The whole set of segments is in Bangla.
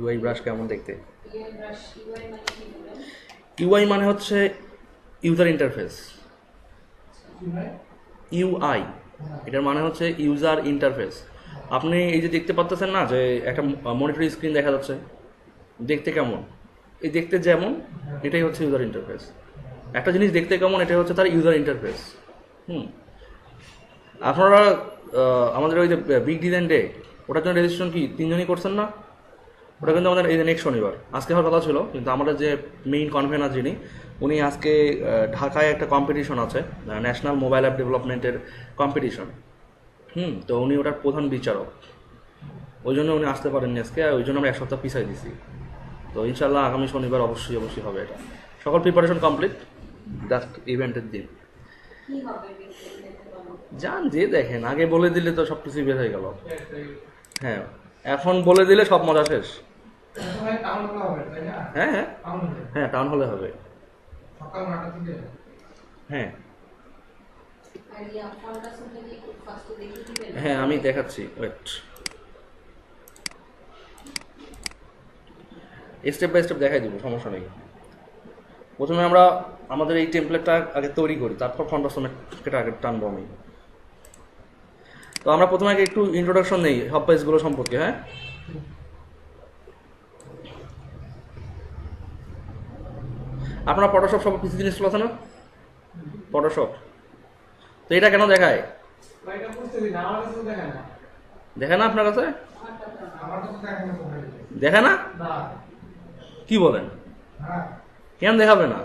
ইউআই ব্রাশ কেমন দেখতে? ইউআই মানে হচ্ছে ইউজার ইন্টারফেস। ইউআই এটার মানে হচ্ছে ইউজার ইন্টারফেস। আপনি এই যে দেখতে পাচ্ছেন না যে একটা মনিটর স্ক্রিন দেখা যাচ্ছে, দেখতে কেমন, এই দেখতে যেমন এটাই হচ্ছে ইউজার ইন্টারফেস। একটা জিনিস দেখতে কেমন এটাই হচ্ছে তার ইউজার ইন্টারফেস। আপনারা আমাদের ওই যে বিগ ডিজাইন ডে, ওটার জন্য রেজিস্ট্রেশন কি 3 জনই করছেন না? ওটা কিন্তু আমাদের এই নেক্সট শনিবার, আজকে হওয়ার কথা ছিল, কিন্তু আমাদের যে মেইন কনভেনার যিনি উনি আজকে ঢাকায় একটা কম্পিটিশন আছে, ন্যাশনাল মোবাইল অ্যাপ ডেভেলপমেন্টের কম্পিটিশন। তো উনি ওটার প্রধান বিচারক, ওই জন্য উনি আসতে পারেননি আজকে, ওই জন্য আমরা 1 সপ্তাহ পিছাই দিছি। তো ইনশাল্লাহ আগামী শনিবার অবশ্যই হবে এটা। সকল প্রিপারেশন কমপ্লিট, জাস্ট ইভেন্টের দিন যান যে দেখেন। আগে বলে দিলে তো সব কিছুই বের হয়ে গেল। হ্যাঁ, এখন বলে দিলে সব মজা শেষ। হ্যাঁ হ্যাঁ হ্যাঁ, টাউন হলে হবে। হ্যাঁ হ্যাঁ, আমি দেখাচ্ছি, ওয়েট। স্টেপ বাই স্টেপ দেখাই দিব, সমস্যা নেই। প্রথমে আমরা আমাদের এই টেমপ্লেটটা আগে তৈরি করি, তারপর ফন্টাসমেটটা আগে টানবো আমি। তো আমরা প্রথমে আগে একটু ইন্ট্রোডাকশন নেই সব পেজগুলো সম্পর্কে। হ্যাঁ, আপনার ফটোশপ সব কিছু জিনিস আছে না? ফটোশপ তো এটা কেন দেখায়? দেখে না আপনার কাছে? দেখে না? কি বলেন, কেন দেখাবে না?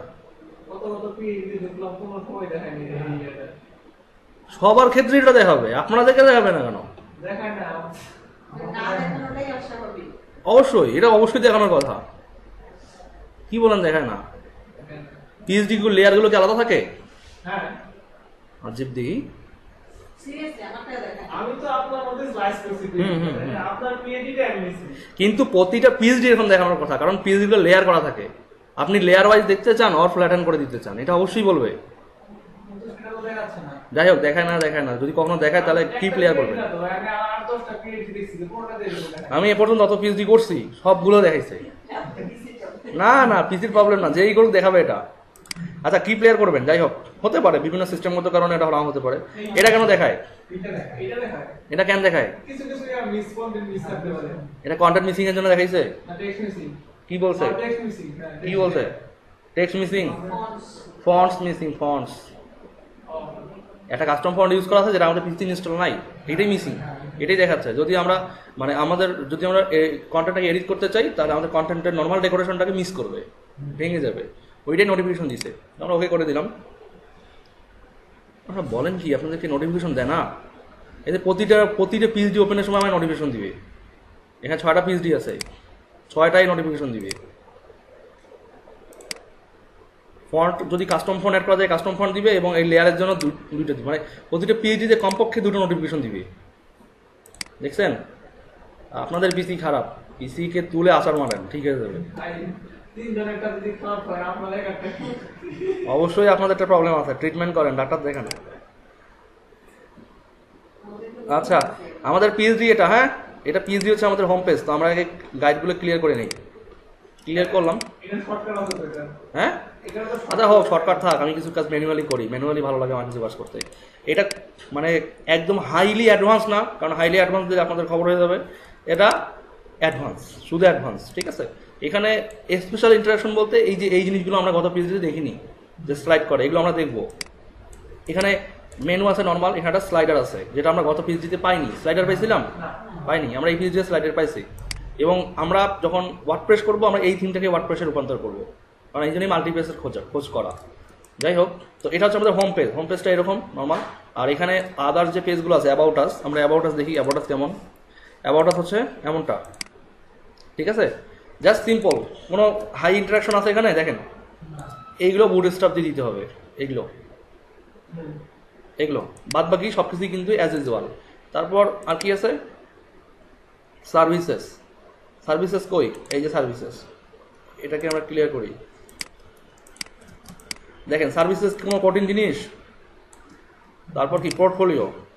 সবার ক্ষেত্রে এটা দেখাবে, আপনাদেরকে দেখাবে না কেন? অবশ্যই, এটা অবশ্যই দেখানোর কথা। কি বলেন দেখায় না? পিএইচডি লেয়ার গুলো কি আলাদা থাকে? আজিব দেখি। কিন্তু প্রতিটা পিএইচডি এখন দেখানোর কথা, কারণ পিএইচডি গুলো লেয়ার করা থাকে। আপনি লেয়ার ওয়াইজ দেখতে চান অর ফ্ল্যাটেন করে দিতে চান, এটা অবশ্যই বলবে। যাই হোক, দেখায় না, যদি কখনো দেখায় তাহলে কি প্লেয়ার করবে? আমি এ পর্যন্ত অত পিএইচডি করছি, সবগুলো দেখাইছে। না পিসির প্রবলেম না, যেই করুক দেখাবে এটা। আচ্ছা, কি প্লেয়ার করবেন? যাই হোক, হতে পারে বিভিন্ন সিস্টেম মতো কারণে এটা নাও হতে পারে। এটা কেন দেখায়? এটা কেন দেখায়? এটা কন্টেন্ট মিসিং এর জন্য দেখাইছে। কি বলছে? Text missing, fonts missing, fonts. একটা কাস্টম ফন্ট ইউজ করা আছে যেটা আমাদের পিসি ইনস্টল নাই, এটাই মিসিং, এটাই দেখাচ্ছে। যদি আমরা যদি আমরা কন্টেন্টটাকে এডিট করতে চাই, তাহলে আমাদের কন্টেন্টের নর্মাল ডেকোরেশনটাকে মিস করবে, ভেঙে যাবে। ওইটাই নোটিফিকেশন দিছে, আমরা ওকে করে দিলাম। আপনারা বলেন কি, আপনাদেরকে নোটিফিকেশন দেয় না? এতে প্রতিটা পিএইচডি ওপেনের সময় আমার নোটিফিকেশন দিবে। এখানে 6টা পিএইচডি আছে, 6টাই নোটিফিকেশন দিবে। ফন্ট যদি কাস্টম ফন্ট অ্যাড করা যায়, কাস্টম ফন্ট দিবে, এবং এই লেয়ারের জন্য দুইটা দিবে, মানে প্রতিটা পিএইচডিতে কমপক্ষে 2টো নোটিফিকেশন দিবে। দেখছেন? আপনাদের পিসি খারাপ, পিসি কে তুলে আচার মারেন, ঠিক হয়ে যাবে। অবশ্যই আপনাদের একটা প্রবলেম আছে, ট্রিটমেন্ট করেন, ডাক্তার দেখান। আচ্ছা, আমাদের পিএইচডি এটা, হ্যাঁ এটা পিএইচডি হচ্ছে আমাদের হোম পেজ। তো আমরা আগে গাইডগুলো ক্লিয়ার করে নিই। ক্লিয়ার করলাম। হ্যাঁ, আচ্ছা হোক, শর্টকাট থাক, আমি কিছু কাজ ম্যানুয়ালি করি, ম্যানুয়ালি ভালো লাগে আমার কিছু কাজ করতে। এটা মানে একদম হাইলি অ্যাডভান্স না, কারণ হাইলি অ্যাডভান্স দিলে আপনাদের খবর হয়ে যাবে। এটা অ্যাডভান্স, শুধু অ্যাডভান্স, ঠিক আছে? এখানে স্পেশাল ইন্টারাকশন বলতে এই জিনিসগুলো আমরা গত পিএইচডিতে দেখিনি, যে স্লাইড করে, এগুলো আমরা দেখবো। এখানে মেনু আছে নর্মাল, এখানে একটা স্লাইডার আছে, যেটা আমরা গত পিএইচডিতে পাইনি। স্লাইডার পাইছিলাম? পাইনি, আমরা এই পিএইচডিতে স্লাইডার পাইছি। এবং আমরা যখন ওয়ার্ডপ্রেস করবো, আমরা এই থিমটাকে ওয়ার্ডপ্রেসে রূপান্তর করবো, কারণ এই জন্যই মাল্টিপ্লেসের খোঁজ করা। যাই হোক, তো এটা হচ্ছে আমাদের হোম পেজ। হোম পেজটা এরকম নর্মাল। আর এখানে আদার যে পেজগুলো আছে, অ্যাবাউট আস, আমরা অ্যাবাউট আস দেখি। অ্যাবাউট আস কেমন? অ্যাবাউট আস হচ্ছে এমনটা, ঠিক আছে? জাস্ট সিম্পল, কোনো হাই ইন্টারাকশন আছে এখানে? দেখেন, এইগুলো বুটস্ট্র্যাপ দিয়ে দিতে হবে, এগুলো বাদ বাকি সব কিছুই কিন্তু অ্যাজ ইউজুয়াল। তারপর আর কি আছে? সার্ভিসেস কই? এই যে সার্ভিসেস, এটাকে আমরা ক্লিয়ার করি। দেখেন, সার্ভিসেস কোনো কঠিন জিনিস? তারপর কি?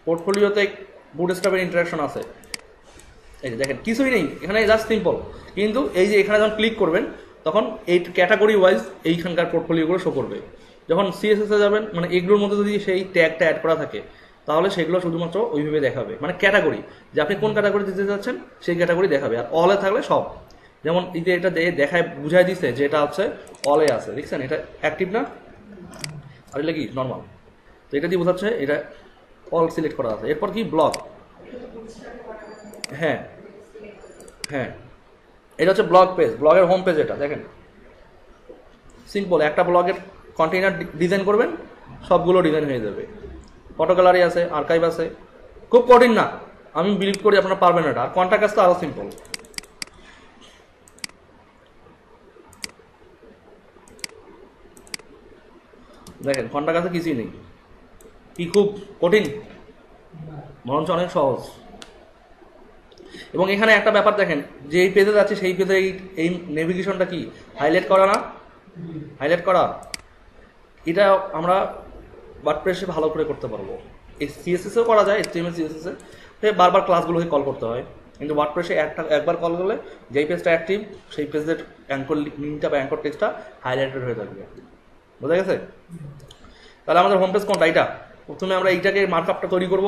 পোর্টফোলিওতে বুটস্ট্র্যাপের ইন্টারাকশন আছে। এই যে দেখেন কিছুই নেই এখানে, জাস্ট সিম্পল। কিন্তু এই যে এখানে যখন ক্লিক করবেন তখন এই ক্যাটাগরি ওয়াইজ এইখানকার পোর্টফোলিওগুলো শো করবে। যখন সিএসএসে যাবেন, মানে এগুলোর মধ্যে যদি সেই ট্যাগটা অ্যাড করা থাকে তাহলে সেগুলো শুধুমাত্র ওইভাবে দেখাবে, মানে ক্যাটাগরি, যে আপনি কোন ক্যাটাগরি দিতে যাচ্ছেন সেই ক্যাটাগরি দেখাবে। আর অলে থাকলে সব, যেমন এই যে এটা দেখায় বুঝাই দিচ্ছে যে এটা হচ্ছে অলে আছে, দেখছেন এটা অ্যাক্টিভ না, আর এটা কি নর্মাল। তো এটা দিয়ে বোঝাচ্ছে এটা অল সিলেক্ট করা আছে। এরপর কি ব্লগ, হ্যাঁ হ্যাঁ, এটা হচ্ছে ব্লগ পেজ, ব্লগের হোম পেজ। এটা দেখেন সিম্পল, একটা ব্লগের কন্টেইনার ডিজাইন করবেন, সবগুলো ডিজাইন হয়ে যাবে। ফটো গ্যালারি আছে, আর্কাইভ আছে, খুব কঠিন না, আমি বিলিভ করি আপনারা পারবেন এটা। আর কন্ট্যাক্ট কাজ তো আরও সিম্পল। দেখেন কন্ট্যাক্ট কাছে কিছুই নেই, কি খুব কঠিন? বরঞ্চ অনেক সহজ। এবং এখানে একটা ব্যাপার দেখেন, যে এই পেজে যাচ্ছে সেই পেজে এই নেভিগেশনটা কি হাইলাইট করা না, হাইলাইট করা, এটা আমরা ওয়ার্ডপ্রেসে ভালো করে করতে পারবো। এই সিএসএসেও করা যায়, এইচটিএমএল সিএসএসে বারবার ক্লাসগুলোকে কল করতে হয়, কিন্তু ওয়ার্ডপ্রেসে একবার কল করলে যেই পেজটা অ্যাক্টিভ সেই পেজের অ্যাঙ্কর লিঙ্কটা বা অ্যাঙ্কর টেক্সটটা হাইলাইটেড হয়ে থাকবে। বোঝা গেছে? তাহলে আমাদের হোম পেজ কোনটা? এইটা। প্রথমে আমরা এইটাকে মার্কআপটা তৈরি করব।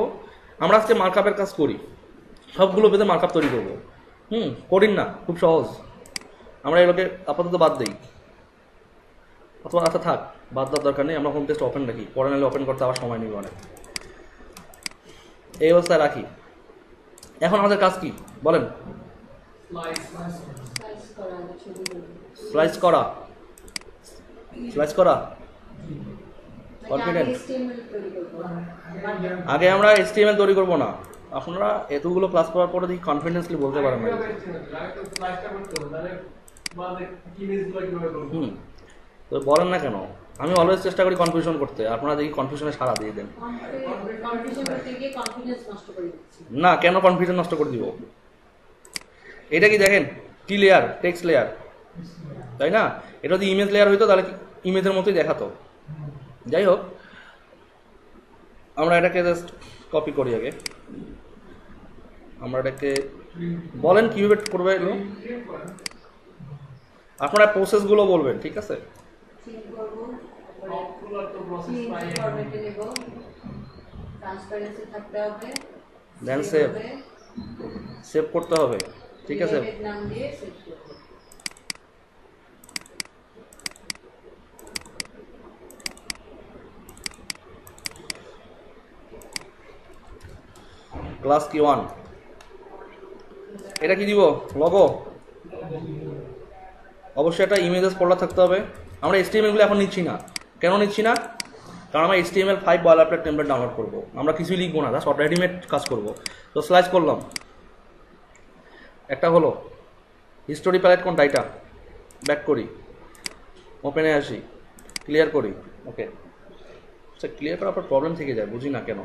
আমরা আজকে মার্কআপের কাজ করি, সবগুলো পেজে মার্কআপ তৈরি করবো। কঠিন না, খুব সহজ। আমরা এগুলোকে আপাতত বাদ দিই, অথবা আচ্ছা থাক, বাদ দেওয়ার দরকার নেই। আমরা হোম পেজটা ওপেন রাখি, পরে নাহলে ওপেন করতে আবার সময় নেবে অনেক। এই অবস্থায় রাখি। এখন আমাদের কাজ কি বলেন? স্লাইস করা, স্লাইস করা কনফিডেন্ট। আগে আমরা HTML তৈরি করবো না, আপনারা এতগুলো ক্লাস করার পরে দেখি কনফিডেন্সলি বলতে পারেন না। তো বলেন না কেন? আমি অলওয়েজ চেষ্টা করি কনফিউশন করতে, আপনারা দেখি কনফিউশনে সাড়া দিয়ে দেন। না, কেন কনফিউশন নষ্ট করে দিব? এটা কি দেখেন কি লেয়ার? টেক্সট লেয়ার, তাই না? এটা যদি ইমেজ লেয়ার হইতো তাহলে ইমেজের মতোই দেখাতো। যাই হোক, আমরা এটাকে জাস্ট কপি করি আগে। আমরা এটাকে বলেন কিভাবে করবে এগুলো, আপনারা প্রসেসগুলো বলবেন, ঠিক আছে? দেন সেভ, সেভ করতে হবে, ঠিক আছে? ক্লাস কি 1, এটা কি দিব? লগো। অবশ্যই একটা ইমেজেস ফোল্ডার থাকতে হবে। আমরা HTML গুলো এখন নিচ্ছি না। কেন নিচ্ছি না? কারণ আমরা HTML5 বয়লারপ্লেট টেমপ্লেট ডাউনলোড করবো, আমরা কিছুই লিখবো না, জাস্ট রেডিমেড কাজ করবো। তো স্লাইস করলাম, একটা হলো। হিস্টোরি প্যালেট কোনটা? এটা। ব্যাক করি, ওপেনে আসি, ক্লিয়ার করি। ওকে, আচ্ছা ক্লিয়ার করার পর প্রবলেম থেকে যায়, বুঝি না কেন।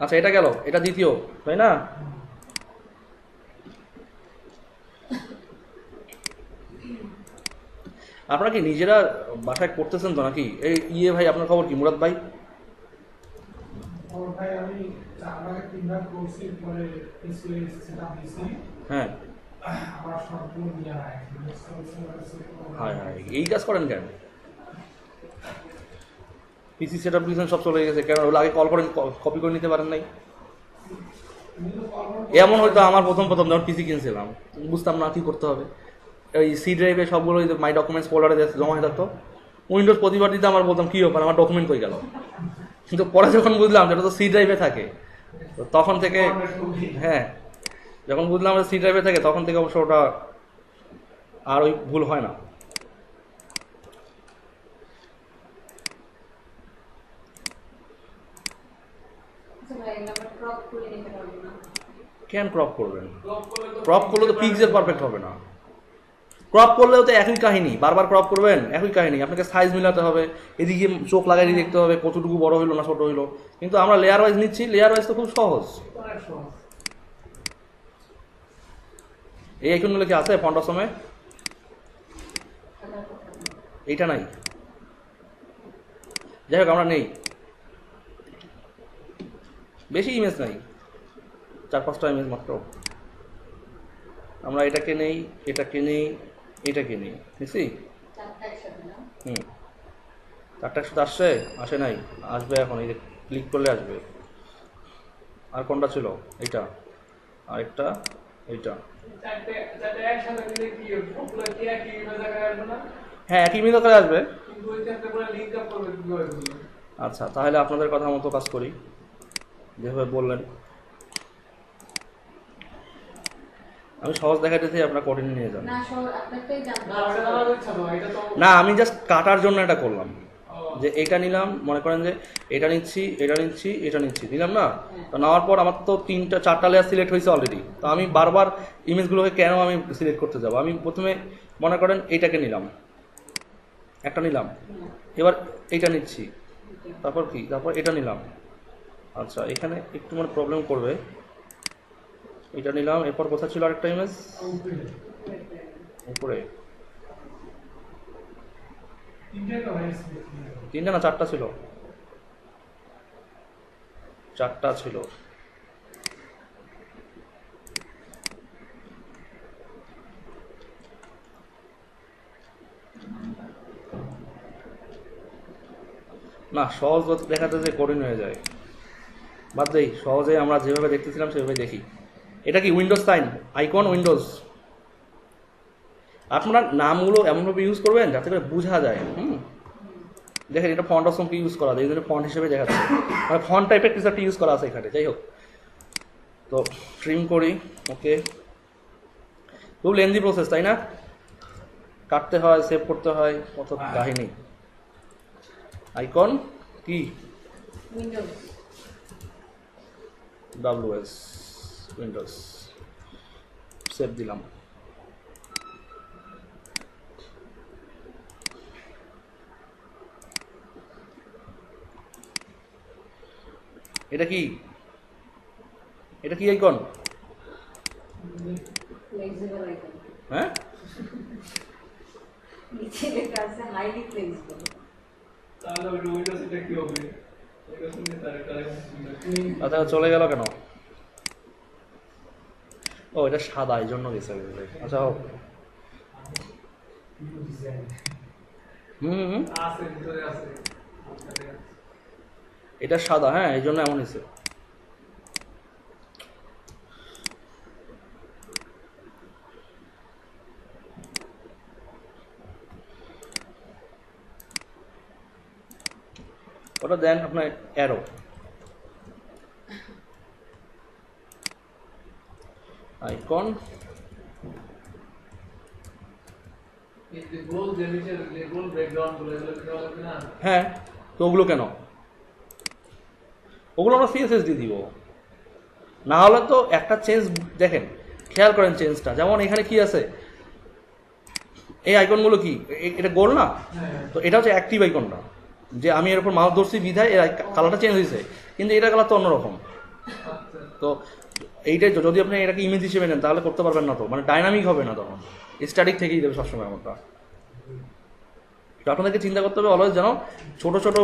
আচ্ছা এটা গেল, এটা দ্বিতীয়, তাই না? আপনারা কি নিজেরা বাসায় করতেছেন তো নাকি? এই ভাই আপনার খবর কি? মুরাদ ভাই, হ্যাঁ হ্যাঁ হ্যাঁ, এই কাজ করেন কেন? পিসি সেটআপ দিয়েছেন, সব চলে গেছে কেন? ওগুলো আগে কল করে কপি করে নিতে পারেন নাই? এমন হয়তো আমার প্রথম যখন পিসি কিনছিলাম বুঝতাম না কি করতে হবে। ওই সি ড্রাইভে সবগুলো মাই ডকুমেন্টস ফোল্ডারে জমা হয়ে থাকতো। উইন্ডোজ প্রতিবার দিতে আমার বলতাম কি ব্যাপার, আমার ডকুমেন্ট কই গেল? কিন্তু পরে যখন বুঝলাম যেটা তো সি ড্রাইভে থাকে, তো তখন থেকে, হ্যাঁ যখন বুঝলাম সি ড্রাইভে থাকে তখন থেকে অবশ্য ওটা আর ওই ভুল হয় না। কেন ক্রপ করবেন? ক্রপ করলে তো পিক্সেল পারফেক্ট হবে না। ক্রপ করলেও তো একই কাহিনী, বারবার ক্রপ করবেন একই কাহিনী। আপনাকে সাইজ মিলাতে হবে, এদিকে চোখ লাগাই দেখতে হবে কতটুকু বড় হইলো না ছোট হইলো। কিন্তু আমরা লেয়ার ওয়াইজ নিচ্ছি, লেয়ার ওয়াইজ তো খুব সহজ। এই আইকনগুলো কি আছে ফন্ট সময়? এইটা নাই, যাই হোক আমরা নেই। বেশি ইমেজ নাই, 4-5টা ইমেজ মাত্র। আমরা এটাকে নেই, এটাকে নেই, এটাকে নেই, বুঝছি? হুম, 4টা একসাথে আসছে? আসে নাই, আসবে এখন। এই ক্লিক করলে আসবে। আর কোনটা ছিল? এইটা, আরেকটা, এইটা। হ্যাঁ, একই ইমেজ করে আসবে। আচ্ছা, তাহলে আপনাদের কথা মতো কাজ করি, যেভাবে বললেন। আমি সহজ দেখাইতেছি, আপনার কঠিন নিয়ে যান। না, আমি জাস্ট কাটার জন্য এটা করলাম, যে এটা নিলাম, মনে করেন যে এটা নিচ্ছি, এটা নিচ্ছি, এটা নিচ্ছি, নিলাম না? তো নেওয়ার পর আমার তো 4টা লেয়ার সিলেক্ট হয়েছে অলরেডি। তো আমি বারবার ইমেজগুলোকে কেন আমি সিলেক্ট করতে যাবো? আমি প্রথমে মনে করেন এইটাকে নিলাম, একটা নিলাম, এবার এইটা নিচ্ছি, তারপর কি, তারপর এটা নিলাম। আচ্ছা, এখানে একটু মানে প্রবলেম করবে। এটা নিলাম, এরপর কোথায় ছিল আরেকটা ইমেজ? উপরে। 3টা না 4টা ছিল? 4টা ছিল। না, সহজ দেখাতে যে কঠিন হয়ে যায়। বাদ দেই, সহজে আমরা যেভাবে দেখতেছিলাম সেভাবে দেখি। এটা কি উইন্ডোজ সাইন আইকন? উইন্ডোজ। আপনারা নামগুলো এমনভাবে ইউজ করবেন যাতে করে বোঝা যায়। দেখেন, এটা ফন্ট অপশনকে ইউজ করা যায়, এই জন্য ফন্ট হিসেবে দেখাচ্ছে, মানে ফন্ট টাইপের কিছু একটা ইউজ করা আছে এখানে। যাই হোক, তো ট্রিম করি। ওকে, খুব লেন্দি প্রসেস, তাই না? কাটতে হয়, সেভ করতে হয়, কত কাহিনী। আইকন কি? WS, Windows. সেভ দিলাম। এটা কি? এটা কি আইকন? হ্যাঁ, আচ্ছা, চলে গেল কেন? ও, এটা সাদা, এই জন্য গেছে। আচ্ছা, হোক। এটা সাদা, হ্যাঁ, এই জন্য এমন হয়েছে। ওটা দেন আপনার অ্যারো, আইকন। হ্যাঁ, তো ওগুলো কেন? ওগুলো আমরা সিএসএস দিয়ে দিব, না হলে তো একটা চেঞ্জ। দেখেন, খেয়াল করেন চেঞ্জটা। যেমন এখানে কি আছে, এই আইকনগুলো কি, এটা গোল না? তো এটা হচ্ছে অ্যাক্টিভ আইকনটা, যে আমি এর উপর মাউস ধরছি বিধায় এর কালারটা চেঞ্জ হয়েছে, কিন্তু এটা কালার তো অন্যরকম। তো এইটাই, যদি আপনি এটাকে ইমেজ হিসেবে নেন তাহলে করতে পারবেন না, তো মানে ডাইনামিক হবে না, তখন স্ট্যাটিক থেকেই দেবে সবসময় এমনটা। তো আপনাদেরকে চিন্তা করতে হবে অলওয়েজ যেন ছোট ছোট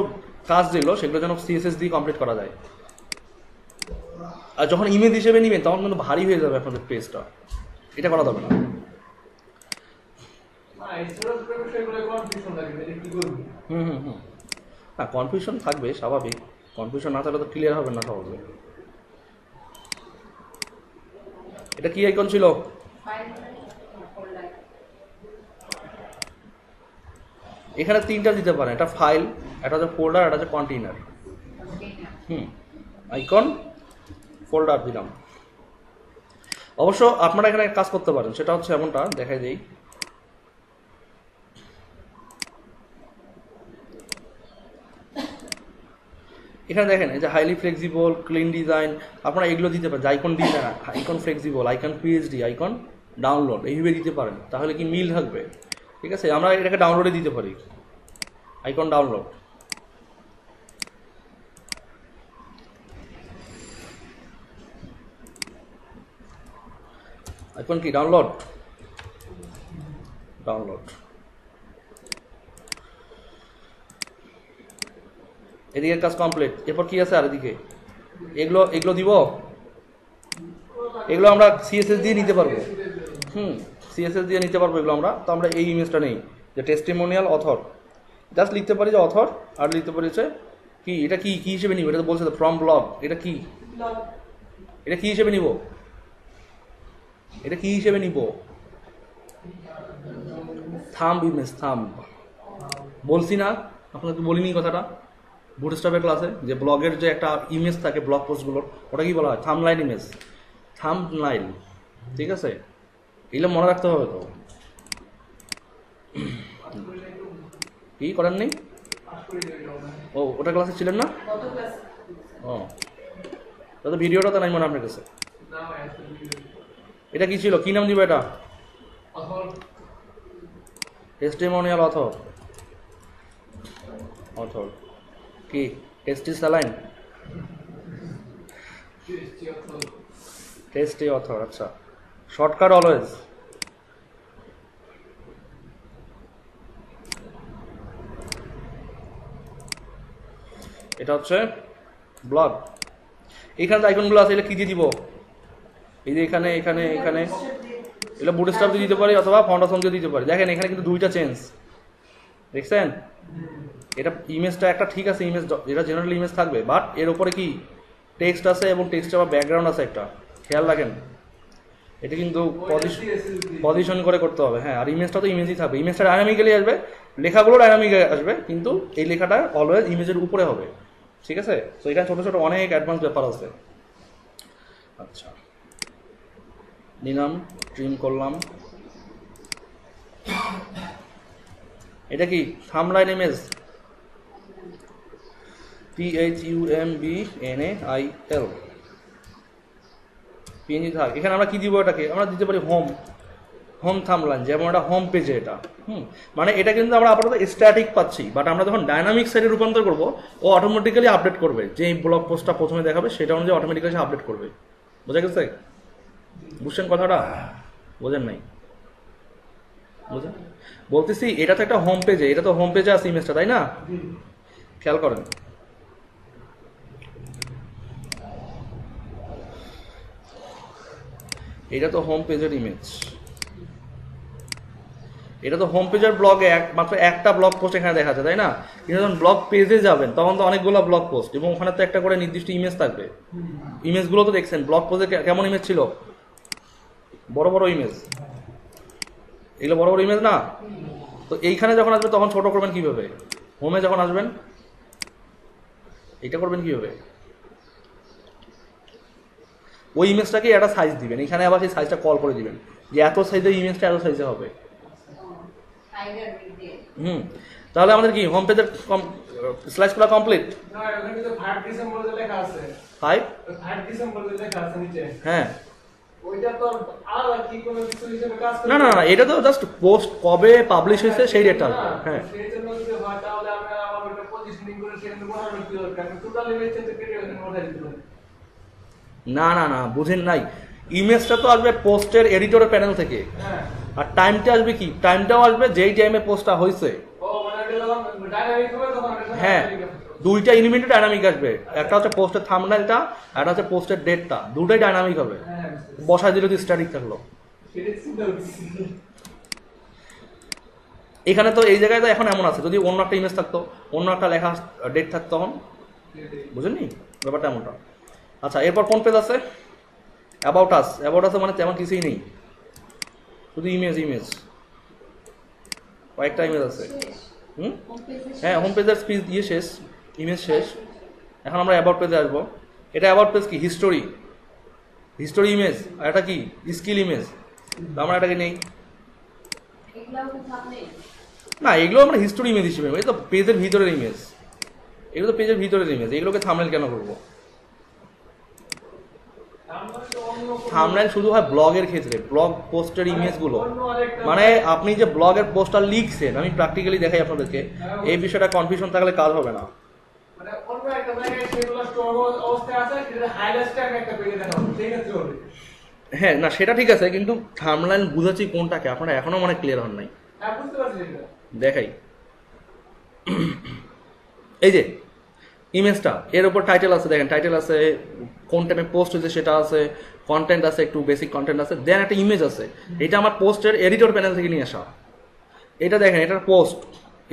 কাজ যেগুলো, সেগুলো যেন সিএসএস দিয়ে কমপ্লিট করা যায়। আর যখন ইমেজ হিসেবে নেবেন তখন কিন্তু ভারী হয়ে যাবে আপনাদের পেজটা, এটা করা যাবে না। হ্যাঁ, কনফিউশন থাকবে, স্বাভাবিক। কনফিউশন না থাকলে তো ক্লিয়ার হবে না সহজে। এটা কি আইকন ছিল? এখানে 3টা দিতে পারেন, এটা ফাইল, এটা হচ্ছে ফোল্ডার, এটা হচ্ছে কন্টেইনার। আইকন, ফোল্ডার দিলাম। অবশ্য আপনারা এখানে কাজ করতে পারেন, সেটা হচ্ছে এমনটা দেখাই দিই। এখানে দেখেন, এই যে হাইলি ফ্লেক্সিবল, ক্লিন ডিজাইন, আপনারা এগুলো দিতে পারেন। Icon design, icon flexible, icon PhD, icon download, এইভাবে দিতে পারেন, তাহলে কি মিল থাকবে। ঠিক আছে, আমরা এটাকে ডাউনলোডে দিতে পারি, আইকন ডাউনলোড। আইকন কি? Download, download. এদিকের কাজ কমপ্লিট। এরপর কি আছে আর এদিকে? এগুলো এগুলো দিব, এগুলো আমরা সিএসএস দিয়ে নিতে পারবো। সিএসএস দিয়ে নিতে পারবো এগুলো আমরা। তো আমরা এই ইমেজটা নেই যে টেস্টিমোনিয়াল অথর, জাস্ট লিখতে পারি যে অথর, আর লিখতে পারি যে কি, এটা কি কি হিসেবে নিব, এটা তো বলছে ফ্রম ব্লগ, এটা কি, এটা কি হিসেবে নিব, এটা কি হিসেবে নিব? Thumb image, thumb. বলছি না আপনাকে, বলিনি কথাটা বুটস্ট্র্যাপের ক্লাসে, যে ব্লগের যে একটা ইমেজ থাকে ব্লগ পোস্টগুলোর, ওটা কি বলা হয়? থাম্বনাইল ইমেজ, থাম্বনাইল। ঠিক আছে, এগুলো মনে রাখতে হবে। তো কি করেন নেই? ও ওটা ক্লাসে ছিলেন না? ও তো ভিডিওটা তো নাই মনে আপনার কাছে। এটা কি ছিল, কি নাম দিব এটা? টেস্টিমোনিয়াল অথর, অথর কি টেস্টি স্যালাইন, টেস্টি অথর। আচ্ছা, শর্টকাট অলওয়েজ। এটা হচ্ছে ব্লগ। এখানে যে আইকনগুলো আছে এটা কি দিয়ে দিব? এই যে এখানে এখানে এখানে এটা বুটস্ট্র্যাপ দিয়ে দিতে পারি অথবা ফাউন্ডেশন দিয়ে দিতে পারি। দেখেন এখানে কিন্তু দুইটা চেঞ্জ দেখছেন। এটা ইমেজটা একটা ঠিক আছে, ইমেজ এটা জেনারেল ইমেজ থাকবে, বাট এর উপরে কি টেক্সট আছে এবং টেক্সটে আবার ব্যাকগ্রাউন্ড আছে একটা, খেয়াল রাখেন। এটা কিন্তু পজিশন করে করতে হবে। হ্যাঁ, আর ইমেজটা তো ইমেজই থাকবে, ইমেজটা ডাইনামিক্যালি আসবে, লেখাগুলো ডাইনামিক আসবে, কিন্তু এই লেখাটা অলওয়েজ ইমেজের উপরে হবে। ঠিক আছে, তো এখানে ছোটো ছোটো অনেক অ্যাডভান্স ব্যাপার আছে। আচ্ছা, নিলাম, ট্রিম করলাম। এটা কি থাম্বনাইল ইমেজ, THUMBNAIL, পিএনজি থাক। এখানে আমরা কি দিব? এটাকে আমরা দিতে পারি হোম, হোম থাম্বনাইল, যেমন এটা হোম পেজে এটা। মানে এটা কিন্তু আমরা আপাতত স্ট্যাটিক পাচ্ছি, বাট আমরা যখন ডাইনামিক সাইডে রূপান্তর করবো, ও অটোমেটিক্যালি আপডেট করবে। যে ব্লগ পোস্টটা প্রথমে দেখাবে সেটা অনুযায়ী অটোমেটিক্যালি আপডেট করবে। বোঝা গেছে? বুঝছেন কথাটা? বোঝেন নাই? বুঝেন? বলতেছি এটা তো একটা হোম পেজে, এটা তো হোম পেজে আছে ইমেজটা, তাই না? খেয়াল করেন, এটা তো হোম পেজের ইমেজ, এটা তো হোম পেজের ব্লগে মাত্র একটা ব্লগ পোস্ট এখানে দেখা যায়, তাই না? কিন্তু যখন ব্লগ পেজে যাবেন তখন তো অনেকগুলো ব্লগ পোস্ট, এবং ওখানে তো একটা করে নির্দিষ্ট ইমেজ থাকবে। ইমেজগুলো তো দেখছেন ব্লগ পোস্টে কেমন ইমেজ ছিল, বড় বড় ইমেজ, এগুলো বড় বড় ইমেজ না? তো এইখানে যখন আসবে তখন ছোট করবেন কিভাবে? হোমে যখন আসবেন এটা করবেন কিভাবে? ওই ইমেজটাকে একটা সাইজ দিবেন, এখানে আবার সেই সাইজটা কল করে দিবেন যে এত সাইজের ইমেজটা এত সাইজে হবে। তাহলে আমাদের কি হোম পেজের স্লাইস করা কমপ্লিট? হ্যাঁ, না না না, এটা তো জাস্ট পোস্ট কবে পাবলিশ হয়েছে সেই ডেটটা আসবে। হ্যাঁ, না না না, বুঝেন নাই, ইমেজটা তো আসবে পোস্টের এডিটরের প্যানেল থেকে, আর টাইমটা আসবে কি, টাইমটাও আসবে যেই টাইমে পোস্টটা হয়েছে। হ্যাঁ, দুইটা এলিমেন্টে ডাইনামিক আসবে, একটা হচ্ছে পোস্টের থাম্বনেইলটা, একটা হচ্ছে পোস্টের ডেটটা, দুটোই ডাইনামিক হবে। বসায় দিলে তো স্ট্যাটিক থাকলো। এখানে তো এই জায়গায় তো এখন এমন আছে, যদি অন্য একটা ইমেজ থাকতো, অন্য একটা লেখা ডেট থাকতো, তখন বুঝেননি ব্যাপারটা এমনটা। আচ্ছা, এরপর কোন পেজ আছে? About us. অ্যাবাউট আস মানে তেমন কিছুই নেই, শুধু ইমেজ, ইমেজ কয়েকটা ইমেজ আছে। হ্যাঁ, হোম পেজের ইয়ে শেষ, ইমেজ শেষ। এখন আমরা অ্যাবাউট পেজে আসবো। এটা অ্যাবাউট পেজ কি হিস্টোরি, হিস্টোরি ইমেজ, আর এটা কি স্কিল ইমেজ। আমরা এটাকে নেই না, এগুলো আমরা হিস্টোরি ইমেজ হিসেবে, এই তো পেজের ভিতরের ইমেজ, এগুলো তো পেজের ভিতরের ইমেজ, এগুলোকে থাম্বনেইল কেন করবো? থাম্বনেইল শুধু হয় ব্লগের ক্ষেত্রে, ব্লগ পোস্টের ইমেজগুলো, মানে আপনি যে ব্লগের পোস্টটা লিখছেন, আমি প্র্যাকটিক্যালি দেখাই আপনাদেরকে, এই বিষয়টা কনফিউশন থাকলে কাজ হবে না। হ্যাঁ, না সেটা ঠিক আছে, কিন্তু থাম্বনেইল বুঝাচ্ছি কোনটাকে, আপনারা এখনো মানে ক্লিয়ার হন নাই। দেখাই, এই যে ইমেজটা এর উপর টাইটেল আছে, দেখেন টাইটেল আছে, কোন টাইমে পোস্ট হয়েছে সেটা আছে, কন্টেন্ট আছে, একটু বেসিক কন্টেন্ট আছে, দেন একটা ইমেজ আছে। এটা আমার পোস্টের এডিটর প্যানেল থেকে নিয়ে আসা। এটা দেখেন এটার পোস্ট,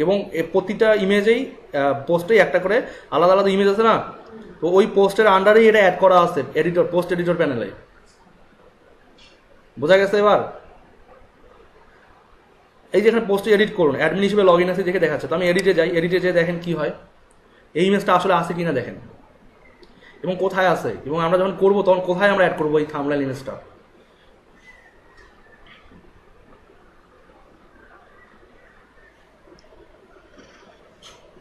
এবং প্রতিটা ইমেজেই পোস্টেই একটা করে আলাদা আলাদা ইমেজ আছে না, তো ওই পোস্টের আন্ডারেই এটা অ্যাড করা আছে এডিটর, পোস্ট এডিটর প্যানেলে। বোঝা গেছে এবার? এই যে এখানে পোস্টে এডিট করুন, অ্যাডমিন হিসেবে লগ ইন আছে দেখে দেখাচ্ছে। তো আমি এডিটে যাই, এডিটে যেয়ে দেখেন কি হয়, এই ইমেজটা আসলে আছে কিনা দেখেন, এবং কোথায় আছে, এবং আমরা যখন করবো তখন কোথায় আমরা অ্যাড করবো এই থাম্বনেল ইমেজটা।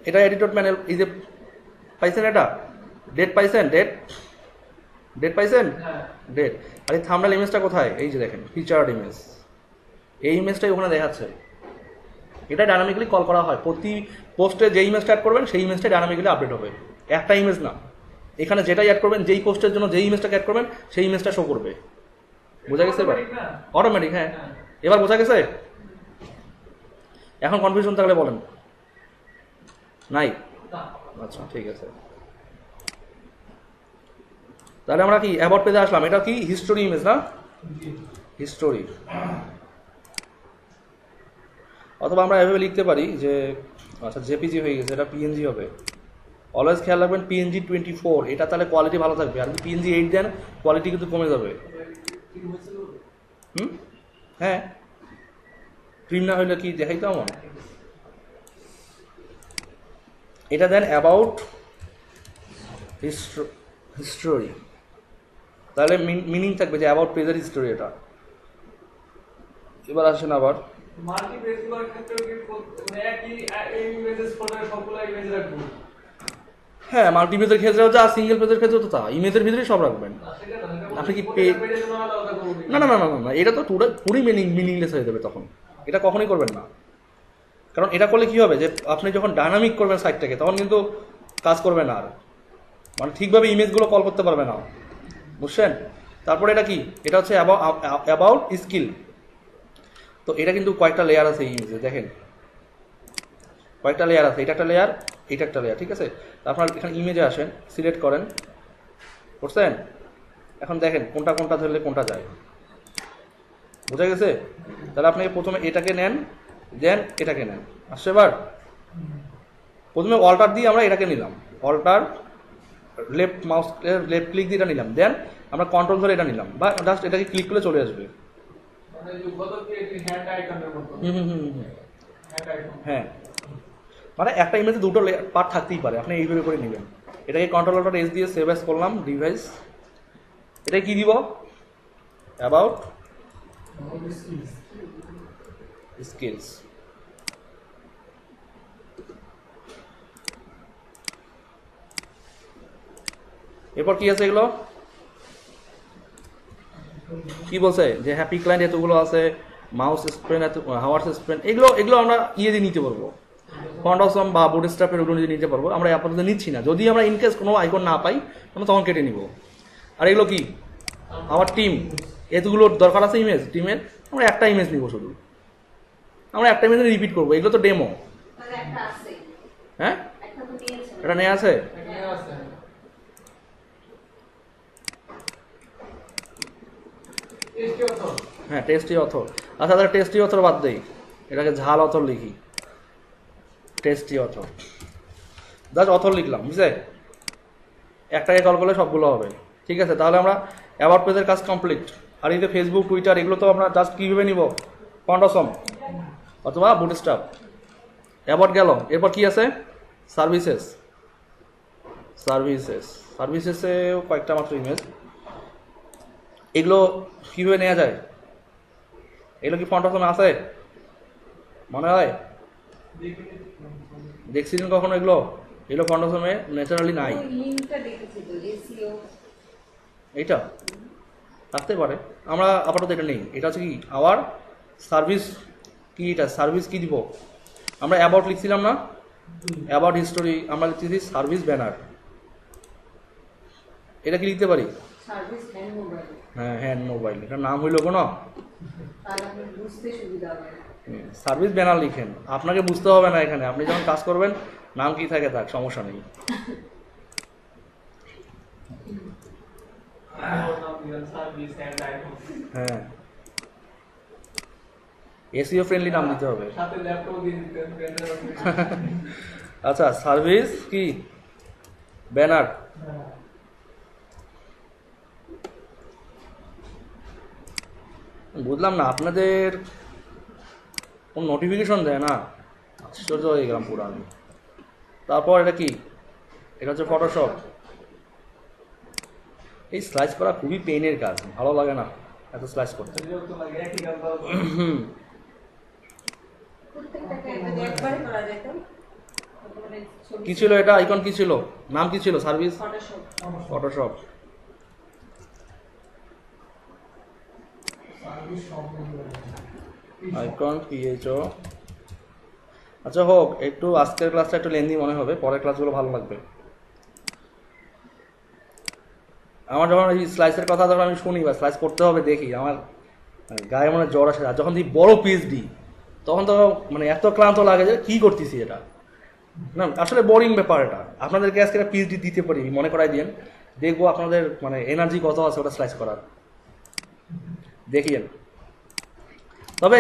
এটা এডিটর প্যানেল, এই যে পাইছেন, এটা ডেট পাইছেন, ডেট পাইছেন, ডেট। আর এই থাম্বনেল ইমেজটা কোথায়, এই যে দেখেন ফিচার্ড ইমেজ, এই ইমেজটাই ওখানে দেখাচ্ছে। এটা ডাইনামিক্যালি কল করা হয়, প্রতি পোস্টে যে ইমেজটা অ্যাড করবেন সেই ইমেজটা ডাইনামিক্যালি আপডেট হবে, একটা ইমেজ না। এখানে যেটাই অ্যাড করবেন, যেই পোস্টের জন্য যেই ইমেজটাকে অ্যাড করবেন সেই ইমেজটা শো করবে। বোঝা গেছে এবার? অটোমেটিক, হ্যাঁ। এবার বোঝা গেছে? এখন কনফিউশন থাকলে বলেন। নাই? আচ্ছা ঠিক আছে। তাহলে আমরা কি অ্যাবাউট পেজে আসলাম, এটা কি হিস্টোরি ইমেজ না, হিস্টোরি। অথবা আমরা এভাবে লিখতে পারি যে আচ্ছা জেপিজি হয়ে গেছে, এটা পিএনজি হবে। অলওয়েজ খেয়াল রাখবেন পিএনজি 24, এটা তাহলে কোয়ালিটি ভালো থাকবে। আর যদি পিএনজি 8 দেন কোয়ালিটি কিন্তু কমে যাবে। হ্যাঁ, প্রিম না হইলে কি দেখাইতো আমার। এটা দেন অ্যাবাউট হিস্টোরি, তাহলে মিনিং থাকবে যে অ্যাবাউট পেজের হিস্টোরি এটা। এবার আসেন আবার মাল্টি পেজগুলোর ক্ষেত্রে কি মানে একই ইমেজেস ফটোর সবগুলো ইমেজ রাখবো? হ্যাঁ, মাল্টি পেজের ক্ষেত্রে যা, সিঙ্গেল পেজের ক্ষেত্রে তো তা, ইমেজের ভিতরেই সব রাখবেন। আপনি কি না না না না না, এটা তো পুরোই মিনিংলেস হয়ে যাবে তখন, এটা কখনোই করবেন না। কারণ এটা করলে কি হবে যে আপনি যখন ডাইনামিক করবেন সাইটটাকে তখন কিন্তু কাজ করবে না, আর মানে ঠিকভাবে ইমেজগুলো কল করতে পারবে না, বুঝছেন? তারপরে এটা কি, এটা হচ্ছে অ্যাবাউট স্কিল। তো এটা কিন্তু কয়েকটা লেয়ার আছে এই ইমেজে, দেখেন কয়েকটা লেয়ার আছে, এটা একটা লেয়ার, এটা একটা লেয়ার, ঠিক আছে? আপনার এখানে ইমেজে আসেন, সিলেক্ট করেন, বুঝছেন? এখন দেখেন কোনটা কোনটা ধরলে কোনটা যায়, বোঝা গেছে? তাহলে আপনি প্রথমে এটাকে নেন, দেন এটাকে নেন। আসছে এবার? প্রথমে অল্টার দিয়ে আমরা এটাকে নিলাম, alter left mouse left click দিয়ে এটা নিলাম, দেন আমরা কন্ট্রোল ধরে এটা নিলাম, বা জাস্ট এটাকে ক্লিক করে চলে আসবে। হ্যাঁ, মানে একটা ইমেজে দুটো পার্ট থাকতেই পারে, আপনি এইভাবে করে নেবেন। এটাকে কন্ট্রোল অল্টার এস দিয়ে সেভ অ্যাজ করলাম, ডিভাইস। এটা কি দিব? About skills. এরপর কি আছে এগুলো, কি বলছে যে হ্যাপি ক্লায়েন্ট এতগুলো আছে, মাউস স্প্রেন এত, হাওয়ার্স স্প্রেন, এগুলো আমরা ইয়ে দিয়ে নিতে পারবো, ফন্ট অসম বা বুটস্ট্র্যাপের ওগুলো নিয়ে নিতে পারবো। আমরা আপাতত নিচ্ছি না, যদি আমরা ইনকেস কোনো আইকন না পাই আমরা তখন কেটে নিব। আর এগুলো কি, আমার টিম, এতগুলোর দরকার আছে ইমেজ, টিমের আমরা একটা ইমেজ নিব, শুধু আমরা একটা ইমেজ রিপিট করবো। এগুলো তো ডেমো। হ্যাঁ, এটা নেওয়া আছে। হ্যাঁ, টেস্টি অথর। আচ্ছা, তাহলে টেস্টি অথর বাদ দেই, এটাকে ঝাল অথর লিখি, টেস্টি অথর, জাস্ট অথর লিখলাম, বুঝলে? একটাকে কল করলে সবগুলো হবে, ঠিক আছে? তাহলে আমরা অ্যাবাউট পেজের কাজ কমপ্লিট। আর এই যে ফেসবুক, টুইটার, এগুলো তো আমরা জাস্ট কীভাবে নিব, ফন্ট অসম অথবা বুটস্ট্র্যাপ। অ্যাবাউট গেল, এরপর কি আছে? সার্ভিসেস। সার্ভিসেসেও কয়েকটা মাত্র ইমেজ। এগুলো কীভাবে নেওয়া যায়? এগুলো কি ফন্ট অসমে আছে মনে হয়? দেখছিলেন কখনো এগুলো? এগুলো ফন্ট অসমে ন্যাচারালি নাই। এইটা থাকতে পারে, আমরা আপাতত এটা নেই। এটা হচ্ছে কি আওয়ার সার্ভিস, কি এটা সার্ভিস কি দিব আমরা? অ্যাবাউট লিখছিলাম না, অ্যাবাউট হিস্টোরি, আমরা লিখতেছি সার্ভিস ব্যানার। এটা কি লিখতে পারি? হ্যাঁ, হ্যান্ড মোবাইল, এটার নাম হইল কোনো সার্ভিস ব্যানার লিখেন, আপনাকে বুঝতে হবে না। এখানে আপনি যখন কাজ করবেন নাম কি থাকে থাক, সমস্যা নেই। নাম দিলাম সার্ভিস এন্ড আইকন, হ্যাঁ, এসইও ফ্রেন্ডলি নাম দিতে হবে। সাথে ল্যাপটপ দিয়ে দিতেন ব্যানার। আচ্ছা, সার্ভিস কি ব্যানার। বুঝলাম না, আপনাদের কোন নোটিফিকেশন দেয় না, আশ্চর্য হয়ে গেলাম পুরো আমি। তারপর এটা কি, এটা হচ্ছে ফটোশপ। এই স্লাইস করা খুবই পেইনের কাজ, ভালো লাগে না এত স্লাইস করতে। বিরক্ত লাগে একই কাজ দাও। হুম, একবারে করা যেত। কি ছিল এটা, আইকন কি ছিল, নাম কি ছিল, সার্ভিস ফটোশপ। ফটোশপ। সার্ভিস সম্পূর্ণ আইকন পিএইচও। আচ্ছা হোক, একটু আজকের ক্লাসটা একটু লেন্দি মনে হবে, পরের ক্লাসগুলো ভালো লাগবে। আমার যখন এই স্লাইসের কথা যখন আমি শুনি বা স্লাইস করতে হবে দেখি, আমার গায়ে মনে জ্বর আসে। আর যখন দিই বড় পিস দিই তখন তো মানে এত ক্লান্ত লাগে যে কি করতেছি এটা, না আসলে বোরিং ব্যাপার এটা। আপনাদেরকে আজকে একটা পিস দিতে পারি, মনে করাই দিন, দেখবো আপনাদের মানে এনার্জি কত আছে ওটা স্লাইস করার, দেখিয়েন। তবে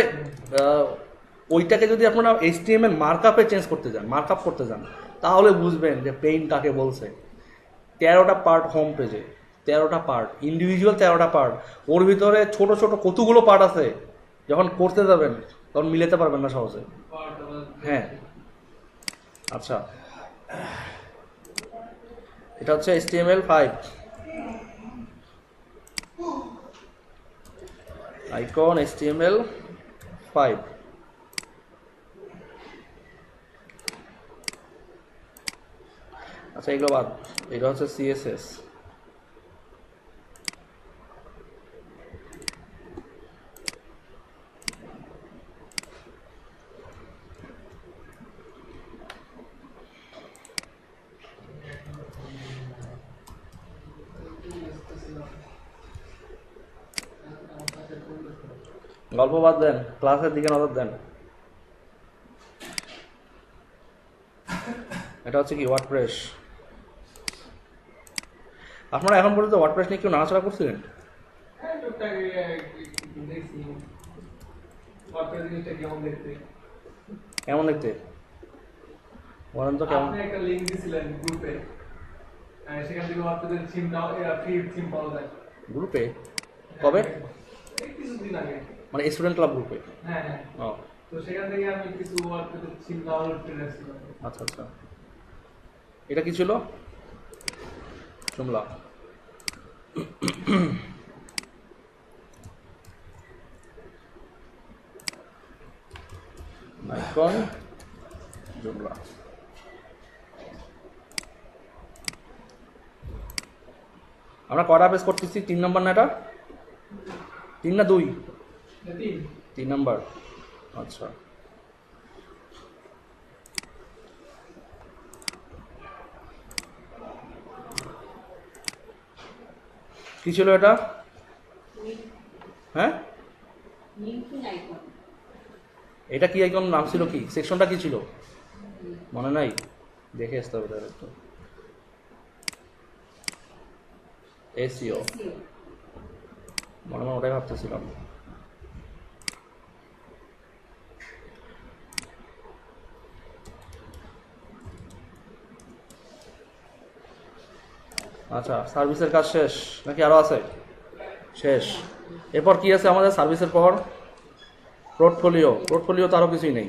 ওইটাকে যদি আপনারা HTML মার্কআপে চেঞ্জ করতে যান, মার্কআপ করতে যান, তাহলে বুঝবেন যে পেইন কাকে বলছে। 13টা পার্ট হোম পেজে, 13টা পার্ট, ইন্ডিভিজুয়াল 13টা পার্ট, ওর ভিতরে ছোট ছোট কতগুলো পার্ট আছে, যখন করতে যাবেন তখন মিলাতে পারবেন না সহজে। হ্যাঁ, আচ্ছা, এটা হচ্ছে HTML5 আইকন, HTML5। আচ্ছা, এগুলো বাদ, এটা হচ্ছে CSS। গল্প বাদ দেন, ক্লাসের দিকে নজর দেন। এটা হচ্ছে কি ওয়ার্ডপ্রেস। আপনারা এখন পর্যন্ত ওয়ার্ডপ্রেস নিয়ে কেউ নাড়াচাড়া করছিলেন? হ্যাঁ, টুকটাক দেখছি ওয়ার্ডপ্রেস জিনিসটা কেমন দেখতে। কেমন দেখতে বলেন তো, কেমন? আপনি একটা লিংক দিছিলেন গ্রুপে, সেখান থেকে ওয়ার্ডপ্রেসের থিম ফ্রি থিম পাওয়া যায় গ্রুপে? কবে? এই কিছুদিন আগে। মানে স্টুডেন্ট ক্লাব গ্রুপে? হ্যাঁ হ্যাঁ, ও তো সেখান থেকে আমি কিছু ওয়ার্ডপ্রেসের থিম ডাউনলোড করে রাখছিলাম। আচ্ছা আচ্ছা, এটা কি ছিল শুনলাম? আইকন জুমলা। আমরা কয়টা পেজ করতেছি? 3 নম্বর না এটা? 3 না 2? 3 নম্বর। আচ্ছা, কি ছিল এটা? হ্যাঁ, লিংকিং আইকন। এটা কি আইকন, নাম ছিল কি, সেকশনটা কি ছিল মনে নাই? দেখে আসতে হবে তাহলে একটু। SEO মনে মনে ওটাই ভাবতেছিলাম। আচ্ছা, সার্ভিসের কাজ শেষ নাকি আরো আছে? শেষ। এরপর কি আছে আমাদের সার্ভিসের পর? পোর্টফোলিও। পোর্টফোলিও তো আরো কিছুই নেই।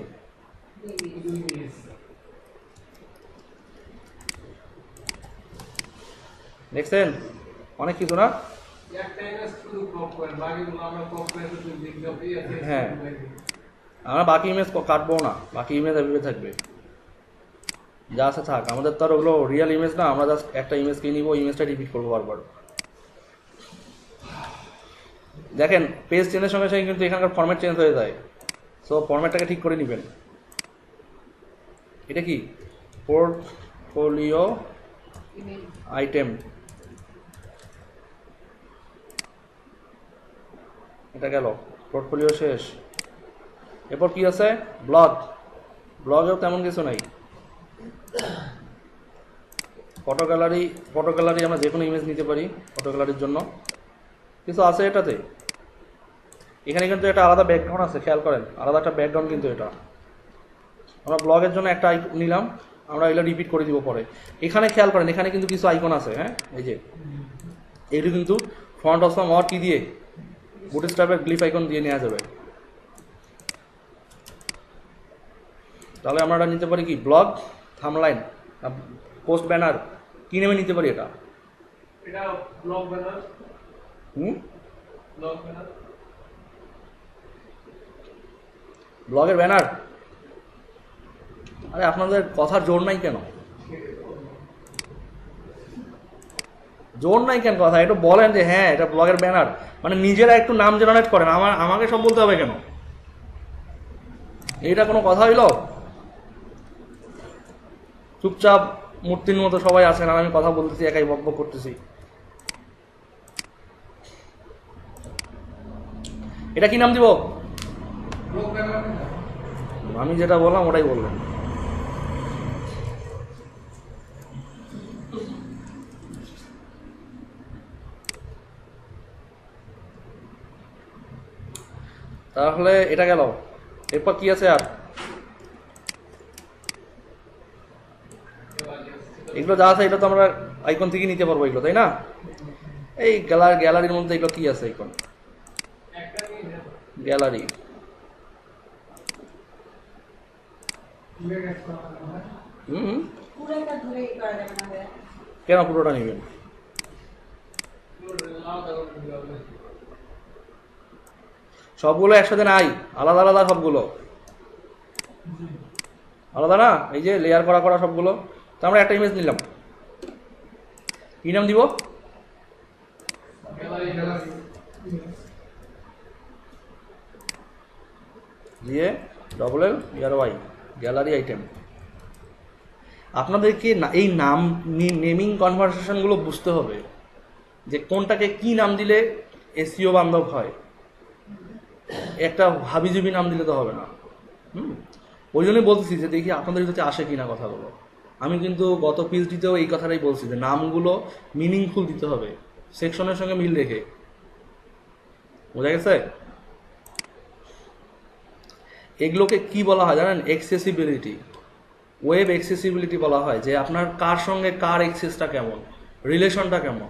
দেখছেন অনেক কিছু না? হ্যাঁ, আমরা বাকি ইমেজ কাটবো না, বাকি ইমেজ এভাবে থাকবে, যা আছে থাক। আমাদের তো আর ওগুলো রিয়েল ইমেজ না, আমরা জাস্ট একটা ইমেজকে নিব, ইমেজটা রিপিট করবো বারবার। দেখেন পেজ চেঞ্জের সঙ্গে সঙ্গে কিন্তু এখানকার ফরম্যাট চেঞ্জ হয়ে যায়, সো ফরম্যাটটাকে ঠিক করে নেবেন। এটা কি? Portfolio item. এটা গেল, পোর্টফোলিও শেষ। এরপর কি আছে? ব্লগ। ব্লগেও তেমন কিছু নাই। ফটো গ্যালারি আমরা যে কোনো ইমেজ নিতে পারি ফটো গ্যালারির জন্য। কিছু আছে এটাতে, এখানে কিন্তু একটা আলাদা ব্যাকগ্রাউন্ড আছে, খেয়াল করেন আলাদা একটা ব্যাকগ্রাউন্ড কিন্তু এটা। আমরা ব্লগের জন্য একটা আইকন নিলাম, আমরা এগুলো রিপিট করে দিব পরে। এখানে খেয়াল করেন এখানে কিন্তু কিছু আইকন আছে, হ্যাঁ এই যে এটি কিন্তু ফন্ট অপশন অর কি দিয়ে বুটস্ট্র্যাপের গ্লিফ আইকন দিয়ে নেওয়া যাবে। তাহলে আমরা এটা নিতে পারি কি ব্লগ, থাম্বলাইন, পোস্ট ব্যানার, কি নেমে নিতে পারি এটা? এটা ব্লগ ব্যানার, ব্লগ ব্যানার, ব্লগের ব্যানার। আরে আপনাদের কথার জোর নাই কেন? জোর নাই কেন কথা? একটু বলেন যে হ্যাঁ এটা ব্লগের ব্যানার, মানে নিজেরা একটু নাম জেনারেট করেন, আমাকে সব বলতে হবে কেন? এইটা কোনো কথা হইল? চুপচাপ মূর্তির মতো সবাই আছেন আর আমি কথা বলতেছি, একাই বকবক করতেছি। এটা কি নাম দিব? Blog banner. আমি যেটা বললাম ওটাই বলবেন। তাহলে এটা গেল, এরপর কি আছে আর? এগুলো যা আছে এগুলো তো আমরা আইকন থেকে নিতে পারবো এগুলো, তাই না? এই গ্যালারির মধ্যে এগুলো কি আছে আইকন? একটা নিয়ে নেব। গ্যালারি। হুম, পুরোটা ধরে ই করা যাবে না ভাইয়া। কেন পুরোটা নেবেন? সবগুলো একসাথে নাই, আলাদা আলাদা সবগুলো আলাদা না, এই যে লেয়ার করা করা সবগুলো। তো আমরা একটা ইমেজ নিলাম, কি নাম দিব? দিয়ে GLY গ্যালারি আইটেম। আপনাদেরকে এই নাম নেমিং কনভারসেশনগুলো বুঝতে হবে যে কোনটাকে কি নাম দিলে এসইও বান্ধব হয়। একটা হাবিজুবি নাম দিলে তো হবে না। ওই জন্যই বলতেছি যে দেখি আপনাদের কাছে আসে কিনা কথাগুলো। আমি কিন্তু গত পিএইচডিতেও এই কথাটাই বলছি যে নামগুলো মিনিংফুল দিতে হবে, সেকশনের সঙ্গে মিল রেখে। বোঝা গেছে? এগুলোকে কি বলা হয় জানেন? এক্সেসিবিলিটি, ওয়েব এক্সেসিবিলিটি বলা হয়। যে আপনার কার সঙ্গে কার এক্সেসটা কেমন, রিলেশনটা কেমন।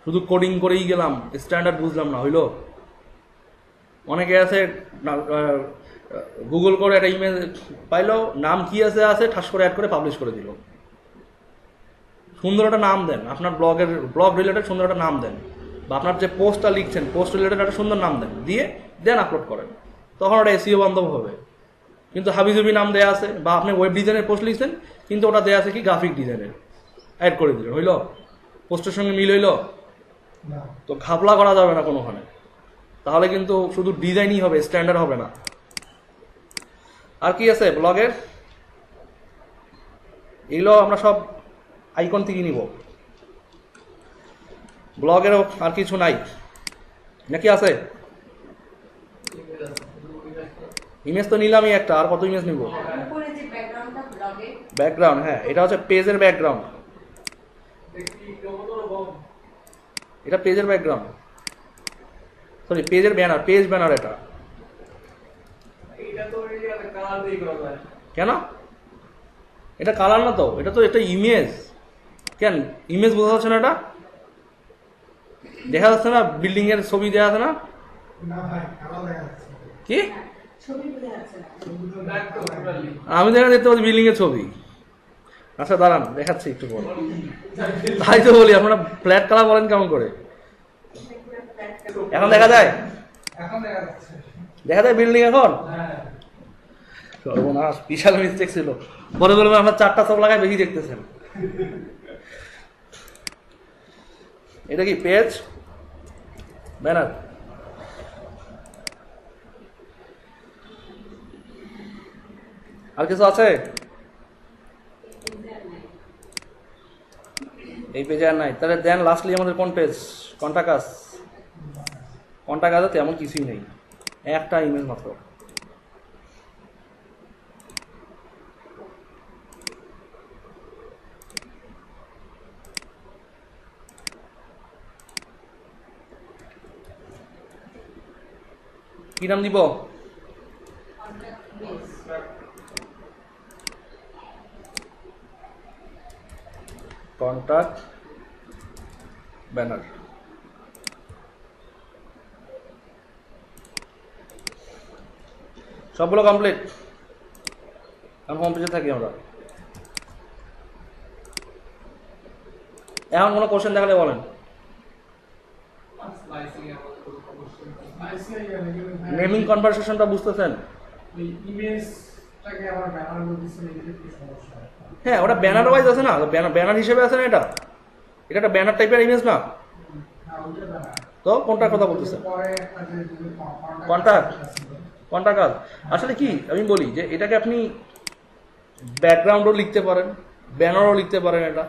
শুধু কোডিং করেই গেলাম, স্ট্যান্ডার্ড বুঝলাম না, হইল? অনেকে আছে গুগল করে একটা ইমেল পাইলো, নাম কি আছে ঠাস করে অ্যাড করে পাবলিশ করে দিল। সুন্দর একটা নাম দেন, আপনার ব্লগ রিলেটেড সুন্দর একটা নাম দেন, বা আপনার যে পোস্টটা লিখছেন পোস্ট রিলেটেড একটা সুন্দর নাম দেন, দিয়ে দেন আপলোড করেন, তখন ওটা এসইও বান্ধব হবে। কিন্তু হাবিজুবি নাম দেয়া আছে, বা আপনি ওয়েব ডিজাইনের পোস্ট লিখছেন কিন্তু ওটা দেয়া আছে কি গ্রাফিক ডিজাইনের, অ্যাড করে দিলেন, হইল? পোস্টের সঙ্গে মিল হইল? তো ঘাপলা করা যাবে না কোনোখানে, তাহলে কিন্তু শুধু ডিজাইনই হবে, স্ট্যান্ডার্ড হবে না। আর কি আছে ব্লগের? এগুলো আমরা সব আইকন থেকে নিব। ব্লগেরও আর কিছু নাই নাকি? আছে ইমেজ তো নিলামই একটা, আর কত ইমেজ নিব? উপরে যে ব্যাকগ্রাউন্ডটা ব্লগে ব্যাকগ্রাউন্ড, হ্যাঁ এটা হচ্ছে পেজের ব্যাকগ্রাউন্ড। এটা পেজের ব্যাকগ্রাউন্ড, সরি পেজের ব্যানার, পেজ ব্যানার এটা। এটা তো এই কালার দিয়ে করা যায়। কেন? এটা কালার না তো, এটা তো একটা ইমেজ। কেন ইমেজ বোঝা যাচ্ছে না? এটা দেখা যাচ্ছে না? বিল্ডিং এর ছবি দেখা যাচ্ছে না? কি ছবি বোঝা যাচ্ছে না। ব্যাক তো টোটালি। আমি দেখা দেখতে পাচ্ছি বিল্ডিং এর ছবি। আচ্ছা দাঁড়ান দেখাচ্ছি একটু পর। তাই তো বলি আপনারা ফ্ল্যাট কালার বলেন কেমন করে? এখন দেখা যায়? এখন দেখা যাচ্ছে। দেখা যায় বিল্ডিং এখন? হ্যাঁ। সর্বনাশ, বিশাল মিস্টেক ছিল। পরে বলবেন আপনার চারটা সব লাগায় বেশি দেখতেছেন। এটা কি পেজ ব্যানার? আর কিছু আছে? এই পেজে আর নাই। তাহলে দেন লাস্টলি আমাদের কোন পেজ? কন্টাকাসে তেমন কিছুই নেই, একটা ইমেজ মাত্র। কি নাম দিব? Contact base. Contact banner. সবগুলো কমপ্লিট। এখন হোম পেজে থাকি আমরা। এখন কোনো কোশ্চেন দেখালে বলেন। স্লাইসিং এর মধ্যে কোনো সমস্যা নেই। নেমিং কনভারসেশনটা বুঝতেছেন? ইমেজটাকে আবার ব্যানার দিচ্ছে এদিকে কি সমস্যা? হ্যাঁ, ওটা ব্যানার ওয়াইজ আছে না, ব্যানার হিসেবে আছে না, এটা এটা একটা ব্যানার টাইপের ইমেজ না? হ্যাঁ, ওইটা ব্যানার। তো কোনটার কথা বলতেছেন? পরে একটা যে কন্টাক্ট কন্টাক্ট আসলে কি আমি বলি যে এটাকে আপনি ব্যাকগ্রাউন্ডও লিখতে পারেন, ব্যানারও লিখতে পারেন। এটা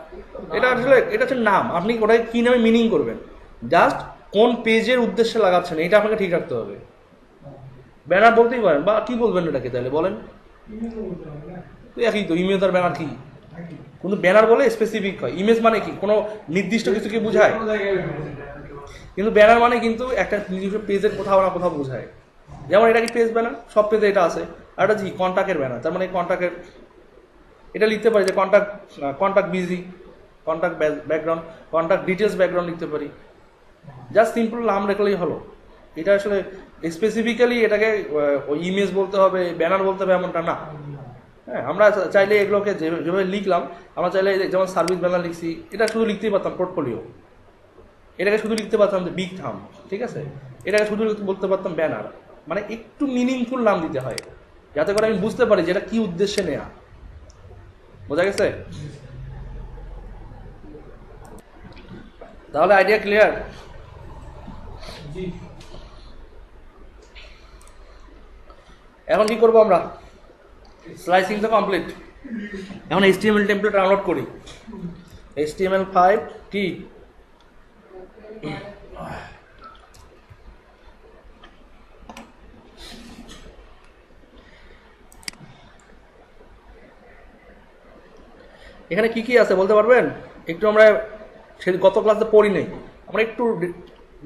এটা আসলে এটা হচ্ছে নাম, আপনি ওটাকে কি নামে মিনিং করবেন, জাস্ট কোন পেজের উদ্দেশ্যে লাগাচ্ছেন এটা আপনাকে ঠিক রাখতে হবে। ব্যানার বলতেই পারেন, বা কি বলবেন এটাকে তাহলে বলেন? ইমেজও বলতে হবে না? তো একই তো, ইমেজ আর ব্যানার কি? কিন্তু ব্যানার বলে স্পেসিফিক হয়, ইমেজ মানে কি কোনো নির্দিষ্ট কিছুকে বোঝায়, কোনো জায়গায় ইমেজ এটা। কিন্তু ব্যানার মানে কিন্তু একটা নিজস্ব পেজের কোথাও না কোথাও বোঝায়। যেমন এটা কি পেজ ব্যানার, সব পেজে এটা আছে। আর এটা কি কন্ট্যাক্টের ব্যানার, তার মানে কন্ট্যাক্টের এটা লিখতে পারি যে contact busy, contact background, contact details background লিখতে পারি। জাস্ট সিম্পল নাম রাখলেই হলো। এটা আসলে স্পেসিফিক্যালি এটাকে ওই ইমেজ বলতে হবে, ব্যানার বলতে হবে এমনটা না। হ্যাঁ, আমরা চাইলে এগুলোকে যেভাবে লিখলাম, আমরা চাইলে যেমন সার্ভিস ব্যানার লিখছি, এটা শুধু লিখতেই পারতাম পোর্টফোলিও, এটাকে শুধু লিখতে পারতাম যে বিগ থাম, ঠিক আছে, এটাকে শুধু বলতে পারতাম ব্যানার। মানে একটু মিনিংফুল নাম দিতে হয়, যাতে করে আমি বুঝতে পারি যে এটা কি উদ্দেশ্যে নেয়া। বোঝা গেছে? তাহলে আইডিয়া ক্লিয়ার? জি। এখন কি করবো আমরা? স্লাইসিং তো কমপ্লিট, এখন HTML টেমপ্লেট ডাউনলোড করি। HTML5 কি? এখানে কি কি আছে বলতে পারবেন? একটু আমরা গত ক্লাসে পড়ি নাই, আমরা একটু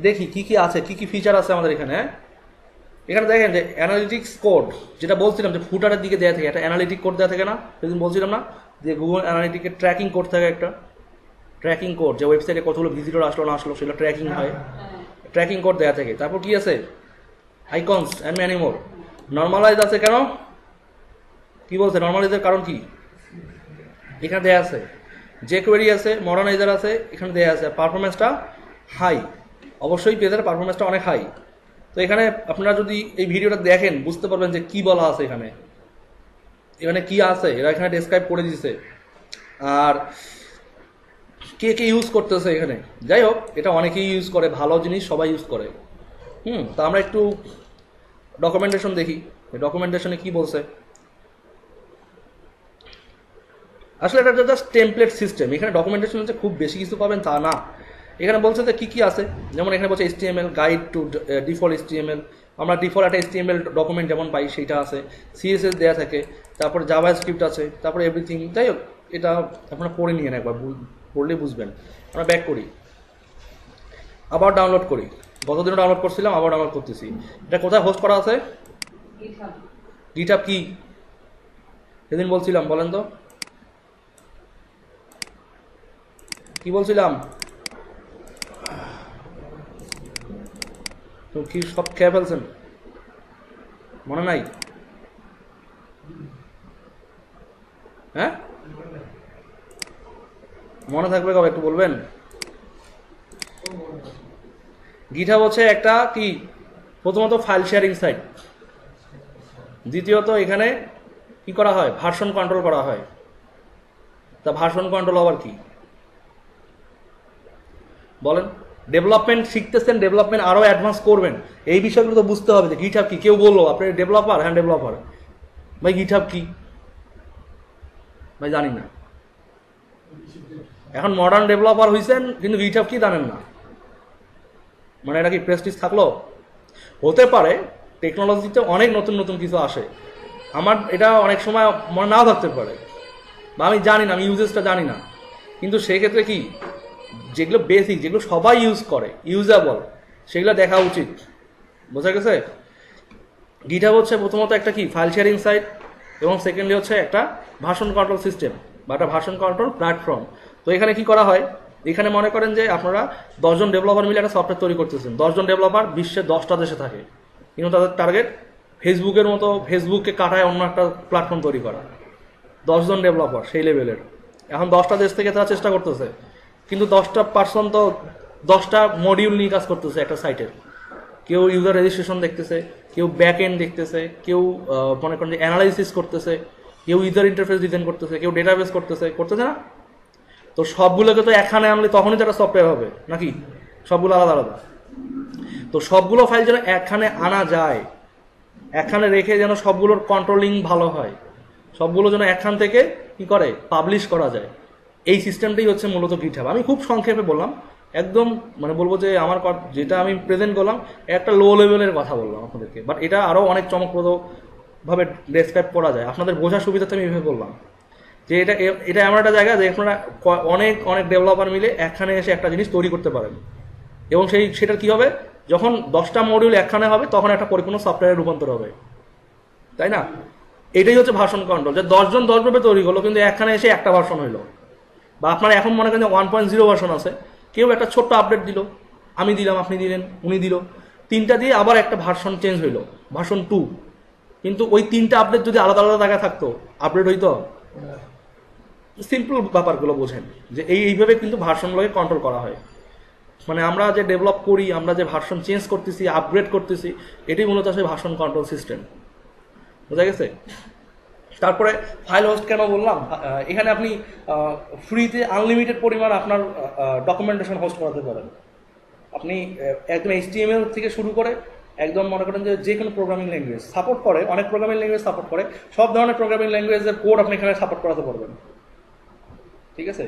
দেখি কি কি আছে, কি কি ফিচার আছে আমাদের এখানে। এখানে দেখেন যে অ্যানালিটিক্স কোড, যেটা বলছিলাম যে ফুটারের দিকে দেওয়া থাকে, একটা অ্যানালিটিক কোড দেওয়া থাকে না, সেদিন বলছিলাম না যে গুগল অ্যানালিটিকের ট্র্যাকিং কোড থাকে, একটা ট্র্যাকিং কোড, যে ওয়েবসাইটে কতগুলো ভিজিটর আসলো না আসলো সেগুলো ট্র্যাকিং হয়, ট্র্যাকিং কোড দেওয়া থাকে। তারপর কি আছে? Icons and many more. Normalize আছে কেন? কি বলছে নর্মালাইজের কারণ কি? এখানে দেয়া আছে। যে কোয়েরি আছে, মডার্নাইজার আছে, এখানে দেয়া আছে। পারফরমেন্সটা হাই, অবশ্যই পেজের পারফরমেন্সটা অনেক হাই। তো এখানে আপনারা যদি এই ভিডিওটা দেখেন বুঝতে পারবেন যে কি বলা আছে এখানে, এখানে কি আছে এরা এখানে ডেসক্রাইব করে দিছে, আর কে কে ইউজ করতেছে এখানে। যাই হোক, এটা অনেকেই ইউজ করে, ভালো জিনিস, সবাই ইউজ করে। তো আমরা একটু ডকুমেন্টেশন দেখি, ডকুমেন্টেশনে কি বলছে। আসলে এটা জাস্ট টেমপ্লেট সিস্টেম, এখানে ডকুমেন্টেশন হচ্ছে খুব বেশি কিছু পাবেন তা না। এখানে বলছে যে কি কি আছে, যেমন এখানে বলছে HTML guide to default HTML, আমরা ডিফল্ট একটা HTML ডকুমেন্ট যেমন পাই সেটা আছে, CSS দেওয়া থাকে, তারপরে জাভাস্ক্রিপ্ট আছে, তারপরে এভরিথিং। যাই হোক, এটা আপনারা পড়ে নিয়ে একবার, পড়লে বুঝবেন। আমরা ব্যাক করি, আবার ডাউনলোড করি। গতদিনও ডাউনলোড করছিলাম, আবার ডাউনলোড করতেছি। এটা কোথায় হোস্ট করা আছে? গিটহাব কি সেদিন বলছিলাম, বলেন তো কি বলছিলাম? তো কি সব খেয়ে ফেলছেন, মনে নাই? হ্যাঁ, মনে থাকবে কবে একটু বলবেন? গিটহাব হচ্ছে একটা কি, প্রথমত ফাইল শেয়ারিং সাইট, দ্বিতীয়ত এখানে কি করা হয়, ভার্সন কন্ট্রোল করা হয়। তা ভার্সন কন্ট্রোল আবার কি বলেন? ডেভেলপমেন্ট শিখতেছেন, ডেভেলপমেন্ট আরো অ্যাডভান্স করবেন, এই বিষয়গুলো তো বুঝতে হবে যে গিটহাব কি। কেউ বললো আপনি ডেভেলপার, হ্যাঁ ডেভেলপার, ভাই গিটহাব কি ভাই জানি না। এখন মডার্ন ডেভেলপার হয়েছেন কিন্তু গিটহাব কি জানেন না, মানে এটা কি প্রেস্টিজ থাকলো? হতে পারে টেকনোলজিতে অনেক নতুন নতুন কিছু আসে, আমার এটা অনেক সময় মনে নাও থাকতে পারে, বা আমি জানি না, আমি ইউজেসটা জানি না। কিন্তু সেক্ষেত্রে কি, যেগুলো বেসিক, যেগুলো সবাই ইউজ করে, ইউজেবল, সেগুলো দেখা উচিত। বোঝা গেছে? GitHub হচ্ছে প্রথমত একটা কি ফাইল শেয়ারিং সাইট, এবং সেকেন্ডলি হচ্ছে একটা ভার্সন কন্ট্রোল সিস্টেম বা একটা ভার্সন কন্ট্রোল প্ল্যাটফর্ম। তো এখানে কি করা হয়, এখানে মনে করেন যে আপনারা 10 জন ডেভেলপার মিলে একটা সফটওয়্যার তৈরি করতেছেন। 10 জন ডেভেলপার বিশ্বের 10টা দেশে থাকে, কিন্তু তাদের টার্গেট ফেসবুকের মতো ফেসবুককে কাটায় অন্য একটা প্ল্যাটফর্ম তৈরি করা। 10 জন ডেভেলপার সেই লেভেলের, এখন 10টা দেশ থেকে তারা চেষ্টা করতেছে, কিন্তু 10টা পার্সন তো 10টা মডিউল নিয়ে কাজ করতেছে একটা সাইটের। কেউ ইউজার রেজিস্ট্রেশন দেখতেছে, কেউ ব্যাক এন্ড দেখতেছে, কেউ মনে করেন যে অ্যানালাইসিস করতেছে, কেউ ইউজার ইন্টারফেস ডিজাইন করতেছে, কেউ ডেটাবেস করতেছে না। তো সবগুলোকে তো এখানে আনলে তখনই তো একটা সফটওয়্যার হবে নাকি, সবগুলো আলাদা আলাদা। তো সবগুলো ফাইল যেন এখানে আনা যায়, এখানে রেখে যেন সবগুলোর কন্ট্রোলিং ভালো হয়, সবগুলো যেন এখান থেকে কি করে পাবলিশ করা যায়, এই সিস্টেমটাই হচ্ছে মূলত GitHub। আমি খুব সংক্ষেপে বললাম, একদম মানে বলবো যে আমার যেটা আমি প্রেজেন্ট করলাম একটা লো লেভেলের কথা বললাম আপনাদেরকে, বাট এটা আরও অনেক চমকপ্রদভাবে ডেসক্রাইব করা যায়। আপনাদের বোঝার সুবিধাতে আমি এইভাবে বললাম যে এটা এমন একটা জায়গা যে আপনারা অনেক অনেক ডেভেলপার মিলে এখানে এসে একটা জিনিস তৈরি করতে পারেন, এবং সেটার কি হবে, যখন 10টা মডিউল একখানে হবে তখন একটা পরিপূর্ণ সফটওয়্যারে রূপান্তর হবে, তাই না? এটাই হচ্ছে ভার্সন কন্ট্রোল, যে 10 জন 10 ভাবে তৈরি করলো, কিন্তু এখানে এসে একটা ভার্সন হইলো। বা আপনারা এখন মনে করেন যে 1.0 ভার্সন আছে, কেউ একটা ছোট্ট আপডেট দিল, আমি দিলাম, আপনি দিলেন, উনি দিল, 3টা দিয়ে আবার একটা ভার্সন চেঞ্জ হইলো, ভার্সন 2। কিন্তু ওই 3টা আপডেট যদি আলাদা আলাদা জায়গায় থাকতো, আপডেট হইতো? সিম্পল ব্যাপারগুলো বোঝেন যে এইভাবে কিন্তু ভার্সনগুলোকে কন্ট্রোল করা হয়। মানে আমরা যে ডেভেলপ করি, আমরা যে ভার্সন চেঞ্জ করতেছি, আপগ্রেড করতেছি, এটাই মূলত আসলে ভার্সন কন্ট্রোল সিস্টেম। বোঝা গেছে? তারপরে ফাইল হোস্ট কেন বললাম, এখানে আপনি ফ্রিতে আনলিমিটেড পরিমাণ আপনার ডকুমেন্টেশন হোস্ট করাতে পারেন। আপনি একদম HTML থেকে শুরু করে একদম মনে করেন যে কোনো প্রোগ্রামিং ল্যাঙ্গুয়েজ সাপোর্ট করে, অনেক প্রোগ্রামিং ল্যাঙ্গুয়েজ সাপোর্ট করে, সব ধরনের প্রোগ্রামিং ল্যাঙ্গুয়েজের কোড আপনি এখানে সাপোর্ট করাতে পারবেন। ঠিক আছে?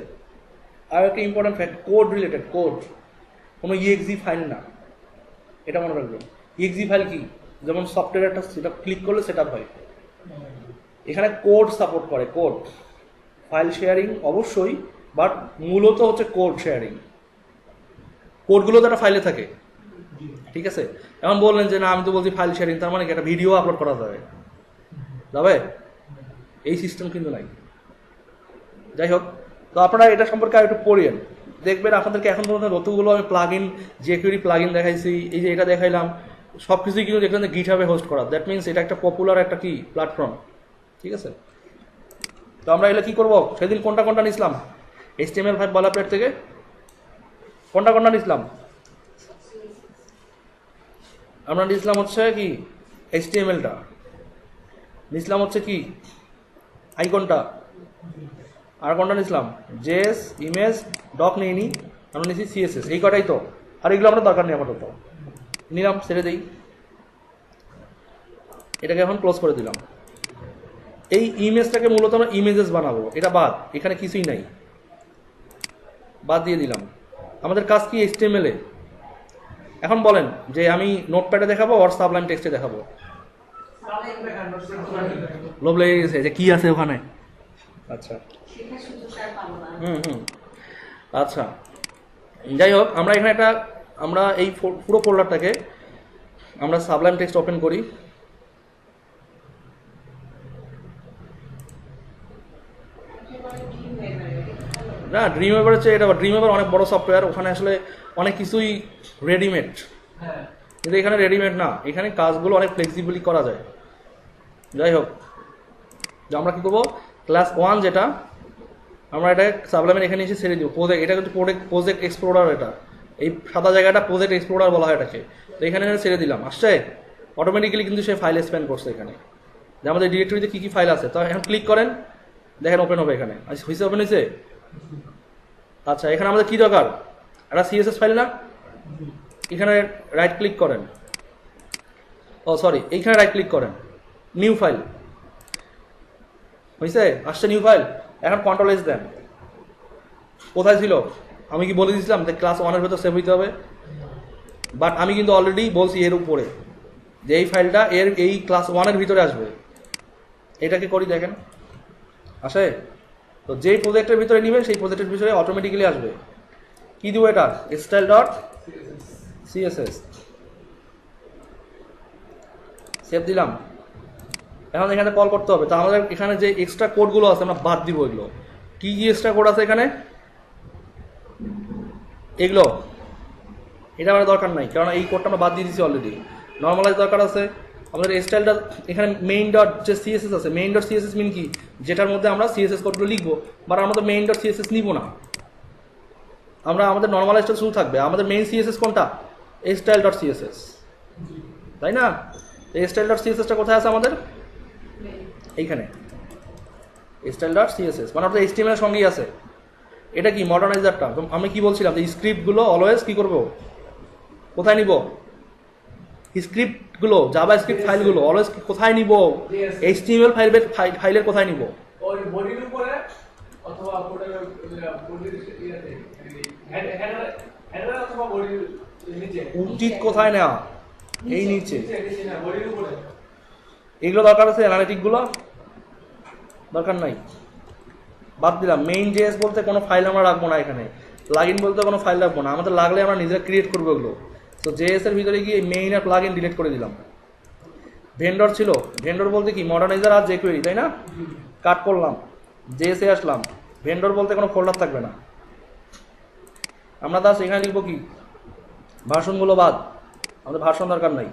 আর একটা important fact, code related code, কোনো EXE ফাইল না, এটা মনে রাখবেন। EXE ফাইল কি, যেমন সফটওয়্যার একটা সেটা ক্লিক করলে সেট আপ হয়, এখানে কোড সাপোর্ট করে। কোড ফাইল শেয়ারিং অবশ্যই, বাট মূলত হচ্ছে কোড শেয়ারিং। কোডগুলো তো একটা ফাইলে থাকে, ঠিক আছে? এখন বললেন যে না আমি তো বলছি ফাইল শেয়ারিং, তার মানে কি একটা ভিডিও আপলোড করা যাবে? এই সিস্টেম কিন্তু নাই। যাই হোক, তো আপনারা এটা সম্পর্কে আর একটু পড়েন, দেখবেন আপনাদেরকে এখন পর্যন্ত যতগুলো আমি প্লাগইন, jQuery প্লাগইন দেখাইছি, এই যে এটা দেখাইলাম, সব কিছুই কিন্তু দেখলেন যে GitHub-এ হোস্ট করা। দ্যাট মিনস এটা একটা পপুলার একটা কি প্ল্যাটফর্ম, ঠিক আছে? তো আমরা এগুলো কি করবো, সেদিন কোনটা নিছিলাম HTML5 বলাপ্লেট থেকে, কোনটা নিছিলাম? আমরা নিছিলাম হচ্ছে কি HTML-টা, নিছিলাম হচ্ছে কি আইকনটা, আর কোনটা নিছিলাম JS, ইমেজ, ডক নিইনি, আমরা নিছি CSS, এই কটাই তো। আর এগুলো আমরা দরকার নেই আপাতত, নিলাম, ছেড়ে দিই, এটাকে এখন ক্লোজ করে দিলাম। এই ইমেজটাকে মূলত আমরা ইমেজেস বানাবো, এটা বাদ, এখানে কিছুই নাই, বাদ দিয়ে দিলাম। আমাদের কাজ কি HTML-এ। এখন বলেন যে আমি নোটপ্যাডে দেখাবো আর সাবলাইম টেক্সটে দেখাবো, লোভ লেগে গেছে যে কি আছে ওখানে। আচ্ছা, আচ্ছা, যাই হোক, আমরা এখানে আমরা এই পুরো ফোল্ডারটাকে আমরা সাবলাইম টেক্সট ওপেন করি। না, ড্রিমওয়েভার হচ্ছে এটা, ড্রিমওয়েভার অনেক বড় সফটওয়্যার, ওখানে আসলে অনেক কিছুই রেডিমেড, কিন্তু এখানে রেডিমেড না, এখানে কাজগুলো অনেক ফ্লেক্সিবলি করা যায়। যাই হোক, আমরা কি করবো, ক্লাস 1 যেটা আমরা এটা সাবলাইমের এখানে এসে ছেড়ে দিব। এটা কিন্তু প্রজেক্ট এক্সপ্লোরার, এটা এই সাদা জায়গাটা প্রজেক্ট এক্সপ্লোরার বলা হয় এটাকে। তো এখানে ছেড়ে দিলাম, আসছে অটোমেটিক্যালি কিন্তু সে ফাইল স্প্যান করছে এখানে, যে আমাদের ডিরেক্টরিতে কী কী ফাইল আছে। তো এখন ক্লিক করেন, দেখেন ওপেন হবে এখানে, হয়েছে, ওপেন হয়েছে। আচ্ছা, এখানে আমাদের কি দরকার, একটা CSS ফাইল না, এখানে রাইট ক্লিক করেন, এইখানে রাইট ক্লিক করেন, নিউ ফাইল, হয়েছে, আসছে নিউ ফাইল। এখন Ctrl+S দেন, কোথায় ছিল আমি কি বলে দিয়েছিলাম যে ক্লাস 1-এর ভেতর সেভ হইতে হবে, বাট আমি কিন্তু অলরেডি বলছি এর উপরে যে এই ফাইলটা এই ক্লাস 1-এর ভিতরে আসবে। এটাকে করি, দেখেন আসে। তো যেই প্রজেক্টের ভিতরে নেবেন সেই প্রজেক্টের ভিতরে অটোমেটিক্যালি আসবে। কি দিব, এটা style.css, সেভ দিলাম। এখন এখানে কল করতে হবে, তো আমাদের এখানে যে এক্সট্রা কোডগুলো আছে আমরা বাদ দিব এগুলো। কি কি এক্সট্রা কোড আছে এখানে? এগুলো এটা আমার দরকার নাই, কারণ এই কোডটা আমরা বাদ দিয়ে দিচ্ছি অলরেডি। নর্মালাইজ দরকার আছে আমাদের। স্টাইলটা এখানে মেইন ডট যে সিএসএস আছে, মেইন ডট সিএসএস মিন কি, যেটার মধ্যে আমরা সিএসএস কোডগুলো লিখবো, বাট আমরা তো মেইন ডট সিএসএস নিব না, আমরা আমাদের নর্মালাইজটা শুরু থাকবে। আমাদের মেইন সিএসএস কোনটা? স্টাইল ডট সিএসএস, তাই না? এই স্টাইল ডট সিএসএসটা কোথায় আছে আমাদের? এইখানে স্টাইল ডট সিএসএস, মানে আমাদের এইচটিএমএল এর সঙ্গেই আছে। এটা কি মডার্নাইজারটা? আমি কি বলছিলাম যে স্ক্রিপ্টগুলো অলওয়েজ কি করব, কোথায় নিব? স্ক্রিপ্টগুলো, জাভা স্ক্রিপ্ট ফাইলগুলো অলওয়েজ কোথায় নিব? এইচটিএমএল ফাইলের কোথায় নিব? ওই বডির উপরে অথবা বডির ইয়াতে হেডার অথবা বডির নিচে। উচিত কোথায় নেওয়া? এই নিচে। নিচে না, বডির উপরে। এগুলো দরকার আছে, অ্যানালিটিকগুলো দরকার নাই, বাদ দিলাম। মেইন জেএস বলতে কোনো ফাইল আমরা রাখবো না এখানে, প্লাগইন বলতে কোনো ফাইল রাখবো না, আমাদের লাগলে আমরা নিজেরা ক্রিয়েট করবো এগুলো। তো জেএস এর ভিতরে গিয়ে মেইন আর প্লাগইন ডিলিট করে দিলাম। ভেন্ডর ছিল, ভেন্ডর বলতে কি মডার্নাইজার আর জেকুয়েরি, তাই না? কাট করলাম, জেএসে আসলাম, ভেন্ডর বলতে কোনো ফোল্ডার থাকবে না। আমরা দাস এখানে লিখবো কি, ভার্সনগুলো বাদ, আমাদের ভার্সন দরকার নাই।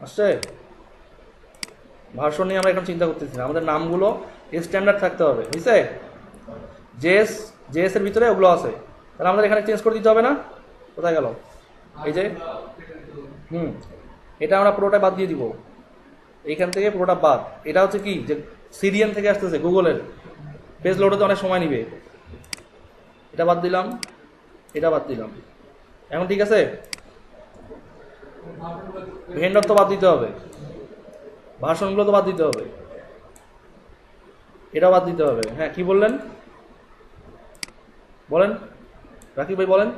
আসছে ভার্সন নিয়ে আমরা এখন চিন্তা করতেছি না, আমাদের নামগুলো স্ট্যান্ডার্ড থাকতে হবে, বুঝছে? জেএস এর ভিতরে ওগুলো আছে, তাহলে আমাদের এখানে চেঞ্জ করে দিতে হবে না? কোথায় গেল? এই যে এটা আমরা পুরোটা বাদ দিয়ে দিব, এইখান থেকে পুরোটা বাদ। এটা হচ্ছে কি, যে সিরিয়ান থেকে আসতেছে, গুগলের পেজ লোড হতে অনেক সময় নিবে। এটা বাদ দিলাম, এটা বাদ দিলাম। এখন ঠিক আছে? ভেন্ডর তো বাদ দিতে হবে, ভার্সনগুলো তো বাদ দিতে হবে, এটা বাদ দিতে হবে। হ্যাঁ, কি বললেন বলেন, রাকিব ভাই বলেন।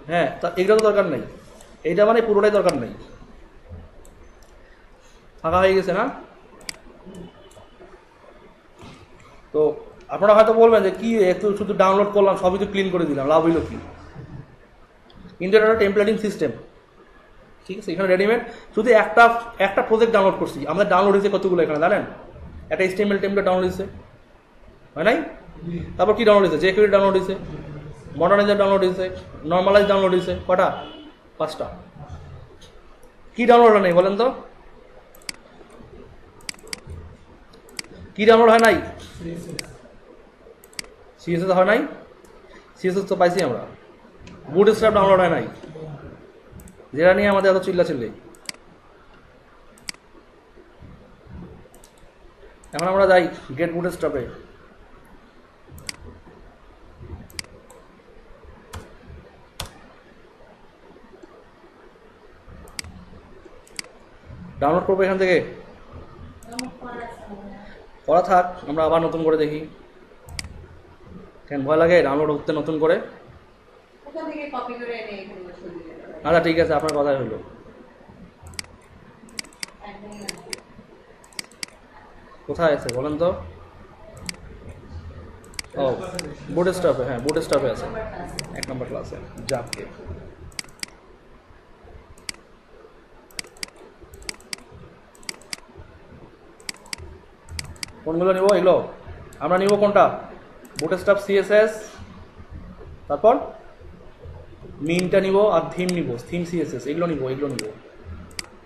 হ্যাঁ, তা এগুলো তো দরকার নেই, এইটা মানে পুরোটাই দরকার নেই, ফাঁকা হয়ে গেছে না? তো আপনারা হয়তো বলবেন যে কি একটু শুধু ডাউনলোড করলাম, সবই তো ক্লিন করে দিলাম, লাভ হইল কি? কিন্তু এটা একটা টেমপ্লেটিং সিস্টেম, ঠিক আছে? এখানে রেডিমেড শুধু একটা প্রজেক্ট ডাউনলোড করছি, আমাদের ডাউনলোড হয়েছে কতগুলো এখানে জানেন? একটা HTML টেমপ্লেট ডাউনলোড হয়েছে, হয় নাই? তারপর কি ডাউনলোড হয়েছে? জেকুয়েরি ডাউনলোড হয়েছে, মডার্নাইজার ডাউনলোড হয়েছে, নর্মালাইজ ডাউনলোড হয়েছে। কটা? 5টা। কি ডাউনলোড হয় নাই বলেন তো? কি ডাউনলোড হয় নাই? সিএসএস হয় নাই? সিএসএস তো পাইছি আমরা। বুটস্ট্র্যাপ ডাউনলোড হয় নাই, যেটা নিয়ে আমাদের এত চিল্লাচিল্লি। এখন আমরা যাই গেট বুটস্ট্র্যাপে। ডাউনলোড করবো এখান থেকে, করা থাক, আমরা আবার নতুন করে দেখি। কেন ভয় লাগে ডাউনলোড হতে নতুন করে? ওখান থেকে কপি করে এনে এখানে বসিয়ে দিতে হবে। আচ্ছা ঠিক আছে, আপনার কথাই হইলো। একদমই না। কোথায় আছে বলেন তো? ও বুটস্ট্র্যাপে, হ্যাঁ বুটস্ট্র্যাপে আছে, 1 নম্বর ক্লাসে জাভকে। কোনগুলো নিব? এগুলো আমরা নিব কোনটা? বুটস্ট্র্যাপ সিএসএস, তারপর মিনটা নিব, আর থিম নিব, থিম সিএসএস, এগুলো নিব,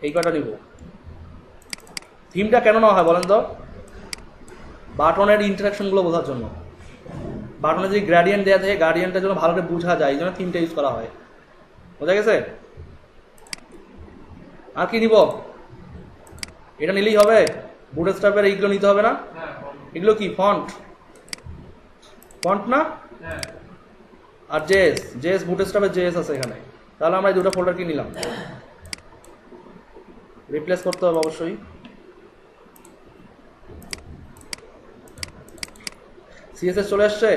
এই কটা নিব। থিমটা কেন নেওয়া হয় বলেন তো? বাটনের ইন্টারাকশনগুলো বোঝার জন্য, বাটনে যদি গ্রেডিয়েন্ট দেওয়া থাকে, গ্রেডিয়েন্টটা যেন ভালো করে বোঝা যায়, এই জন্য থিমটা ইউজ করা হয়। বোঝা গেছে? আর কি নিব? এটা নিলেই হবে? বুটস্ট্র্যাপের এইগুলো নিতে হবে না? এগুলো কি ফন্ট না? আর জেএস বুটস্ট্র্যাপের জেএস আছে এখানে, তাহলে আমরা এই দুটো ফোল্ডার কি নিলাম, রিপ্লেস করতে হবে অবশ্যই। সিএসএস চলে আসছে,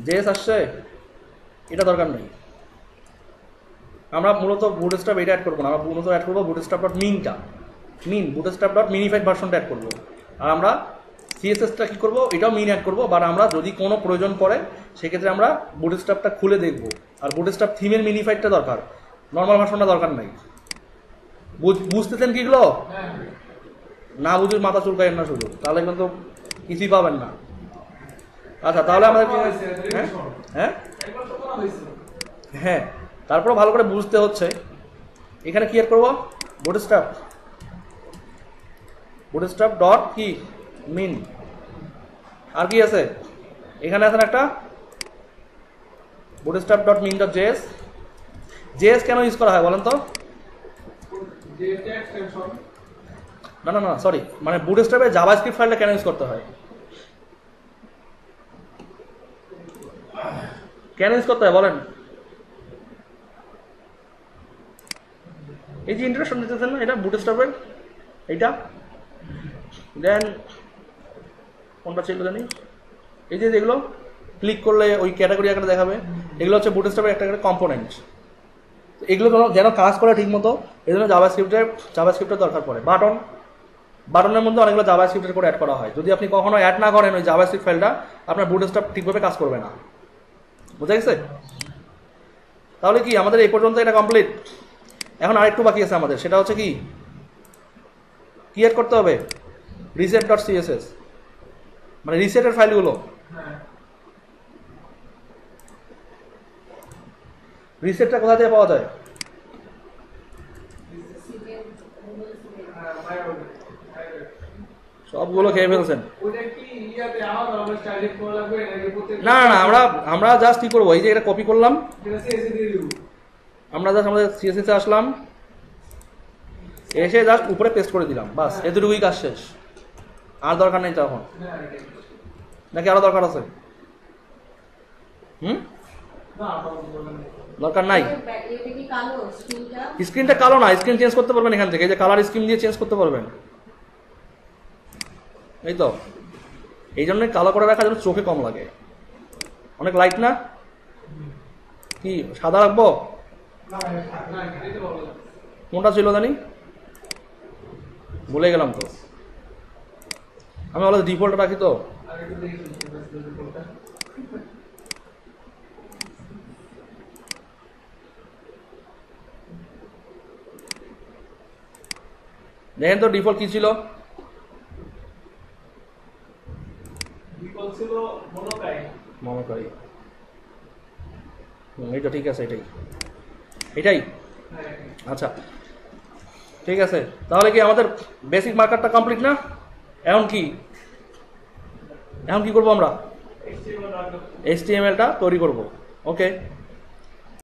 জেএস আসছে, এটা দরকার নেই। আমরা মূলত বুটস্ট্র্যাপ এটা অ্যাড করবো না, আমরা মূলত অ্যাড করবো বুটস্ট্র্যাপ ডট মিনটা, বুটস্ট্র্যাপ ডট মিনিফাইড ভার্সনটা অ্যাড করবো। আর আমরা সিএসএসটা কি করবো, এটাও মিন অ্যাড করবো, বাট আমরা যদি কোনো প্রয়োজন পড়ে সেক্ষেত্রে আমরা বুটস্ট্র্যাপটা খুলে দেখবো। আর বুটস্ট্র্যাপ থিমের মিনিফাইডটা দরকার, নর্মাল ভার্সনটা দরকার নাই। বুঝতেছেন কিগুলো? হ্যাঁ না বুঝে মাথা চুলকাইেন না শুধু, তাহলে কিন্তু কিছুই পাবেন না। আচ্ছা তাহলে আমাদের হ্যাঁ হ্যাঁ একবার তো করা হয়েছে। হ্যাঁ, তারপরে ভালো করে বুঝতে হচ্ছে। এখানে কি এড করবো? বুটস্ট্র্যাপ ডট কি মিন। আর কি আছে এখানে? আছে একটা bootstrap dot min dot JS. JS কেন ইউজ করা হয় বলেন তো? যে একটা এক্সটেনশন না না না সরি, মানে বুটস্ট্র্যাপে জাভাস্ক্রিপ্ট ফাইলটা কেন ইউজ করতে হয়? কেন ইউজ করতে হয় বলেন? এই যে ইন্ট্রোডাকশন দিতেছেন না, এটা বুটস্ট্র্যাপের, এইটা দেন কোনটা ছিল জানি, এই যে যেগুলো ক্লিক করলে ওই ক্যাটাগরি আকারে দেখাবে, এগুলো হচ্ছে বুটস্ট্র্যাপের একটা কম্পোনেন্ট। এগুলো যেন কাজ করে ঠিক মতো, এই জন্য জাভাস্ক্রিপ্টের দরকার পড়ে। বাটনের মধ্যে অনেকগুলো জাভাস্ক্রিপ্টের করে অ্যাড করা হয়। যদি আপনি কখনো অ্যাড না করেন ওই জাভাস্ক্রিপ্ট ফাইলটা, আপনার বুটস্ট্র্যাপ ঠিকভাবে কাজ করবে না। বুঝা গেছে? তাহলে কি আমাদের এই পর্যন্ত এটা কমপ্লিট? এখন আরেকটু বাকি আছে আমাদের, সেটা হচ্ছে কি অ্যাড করতে হবে? রিসেট ডট সিএসএস, মানে রিসেটের ফাইলগুলো। হ্যাঁ রিসেটটা কোথা থেকে পাওয়া যায়? সবগুলো খেয়ে ফেলছেন। ওটা কি ইয়াতে আলাদা আলাদা স্টাইল করা লাগবে নাকি প্রত্যেক? না না, আমরা জাস্ট কি করবো, এই যে এটা কপি করলাম, এটা সিএসসি দিয়ে দিব। আমরা জাস্ট আমাদের সিএসএস এ আসলাম, এসে জাস্ট উপরে পেস্ট করে দিলাম, বাস এতটুকুই কাজ শেষ। আর দরকার নেই তখন, হ্যাঁ নাকি আরো দরকার আছে? না আপাতত বলেন। দরকার নাই। এটা কি কালো স্ক্রিনটা? স্ক্রিনটা কালো না, স্ক্রিন চেঞ্জ করতে পারবেন এখান থেকে, এই যে কালার স্কিম দিয়ে চেঞ্জ করতে পারবেন। এই তো এই জন্যই কালো করে রাখা যেন চোখে কম লাগে। অনেক লাইট না? কি সাদা রাখবো? না না এটা বলো। কোনটা ছিল জানি, ভুলে গেলাম তো। আমি অলরেডি ডিফল্ট রাখি তো। আর একটু দেখি কোনটা। দেখেন তো ডিফল্ট কি ছিল? বিকল্প ছিল মনোকাই। মনে করি এইটা ঠিক আছে, এটাই। হ্যাঁ আচ্ছা ঠিক আছে, তাহলে কি আমাদের বেসিক মার্কারটা কমপ্লিট না? এখন কি করব আমরা? HTML রাখো। HTML টা তৈরি করব। ওকে।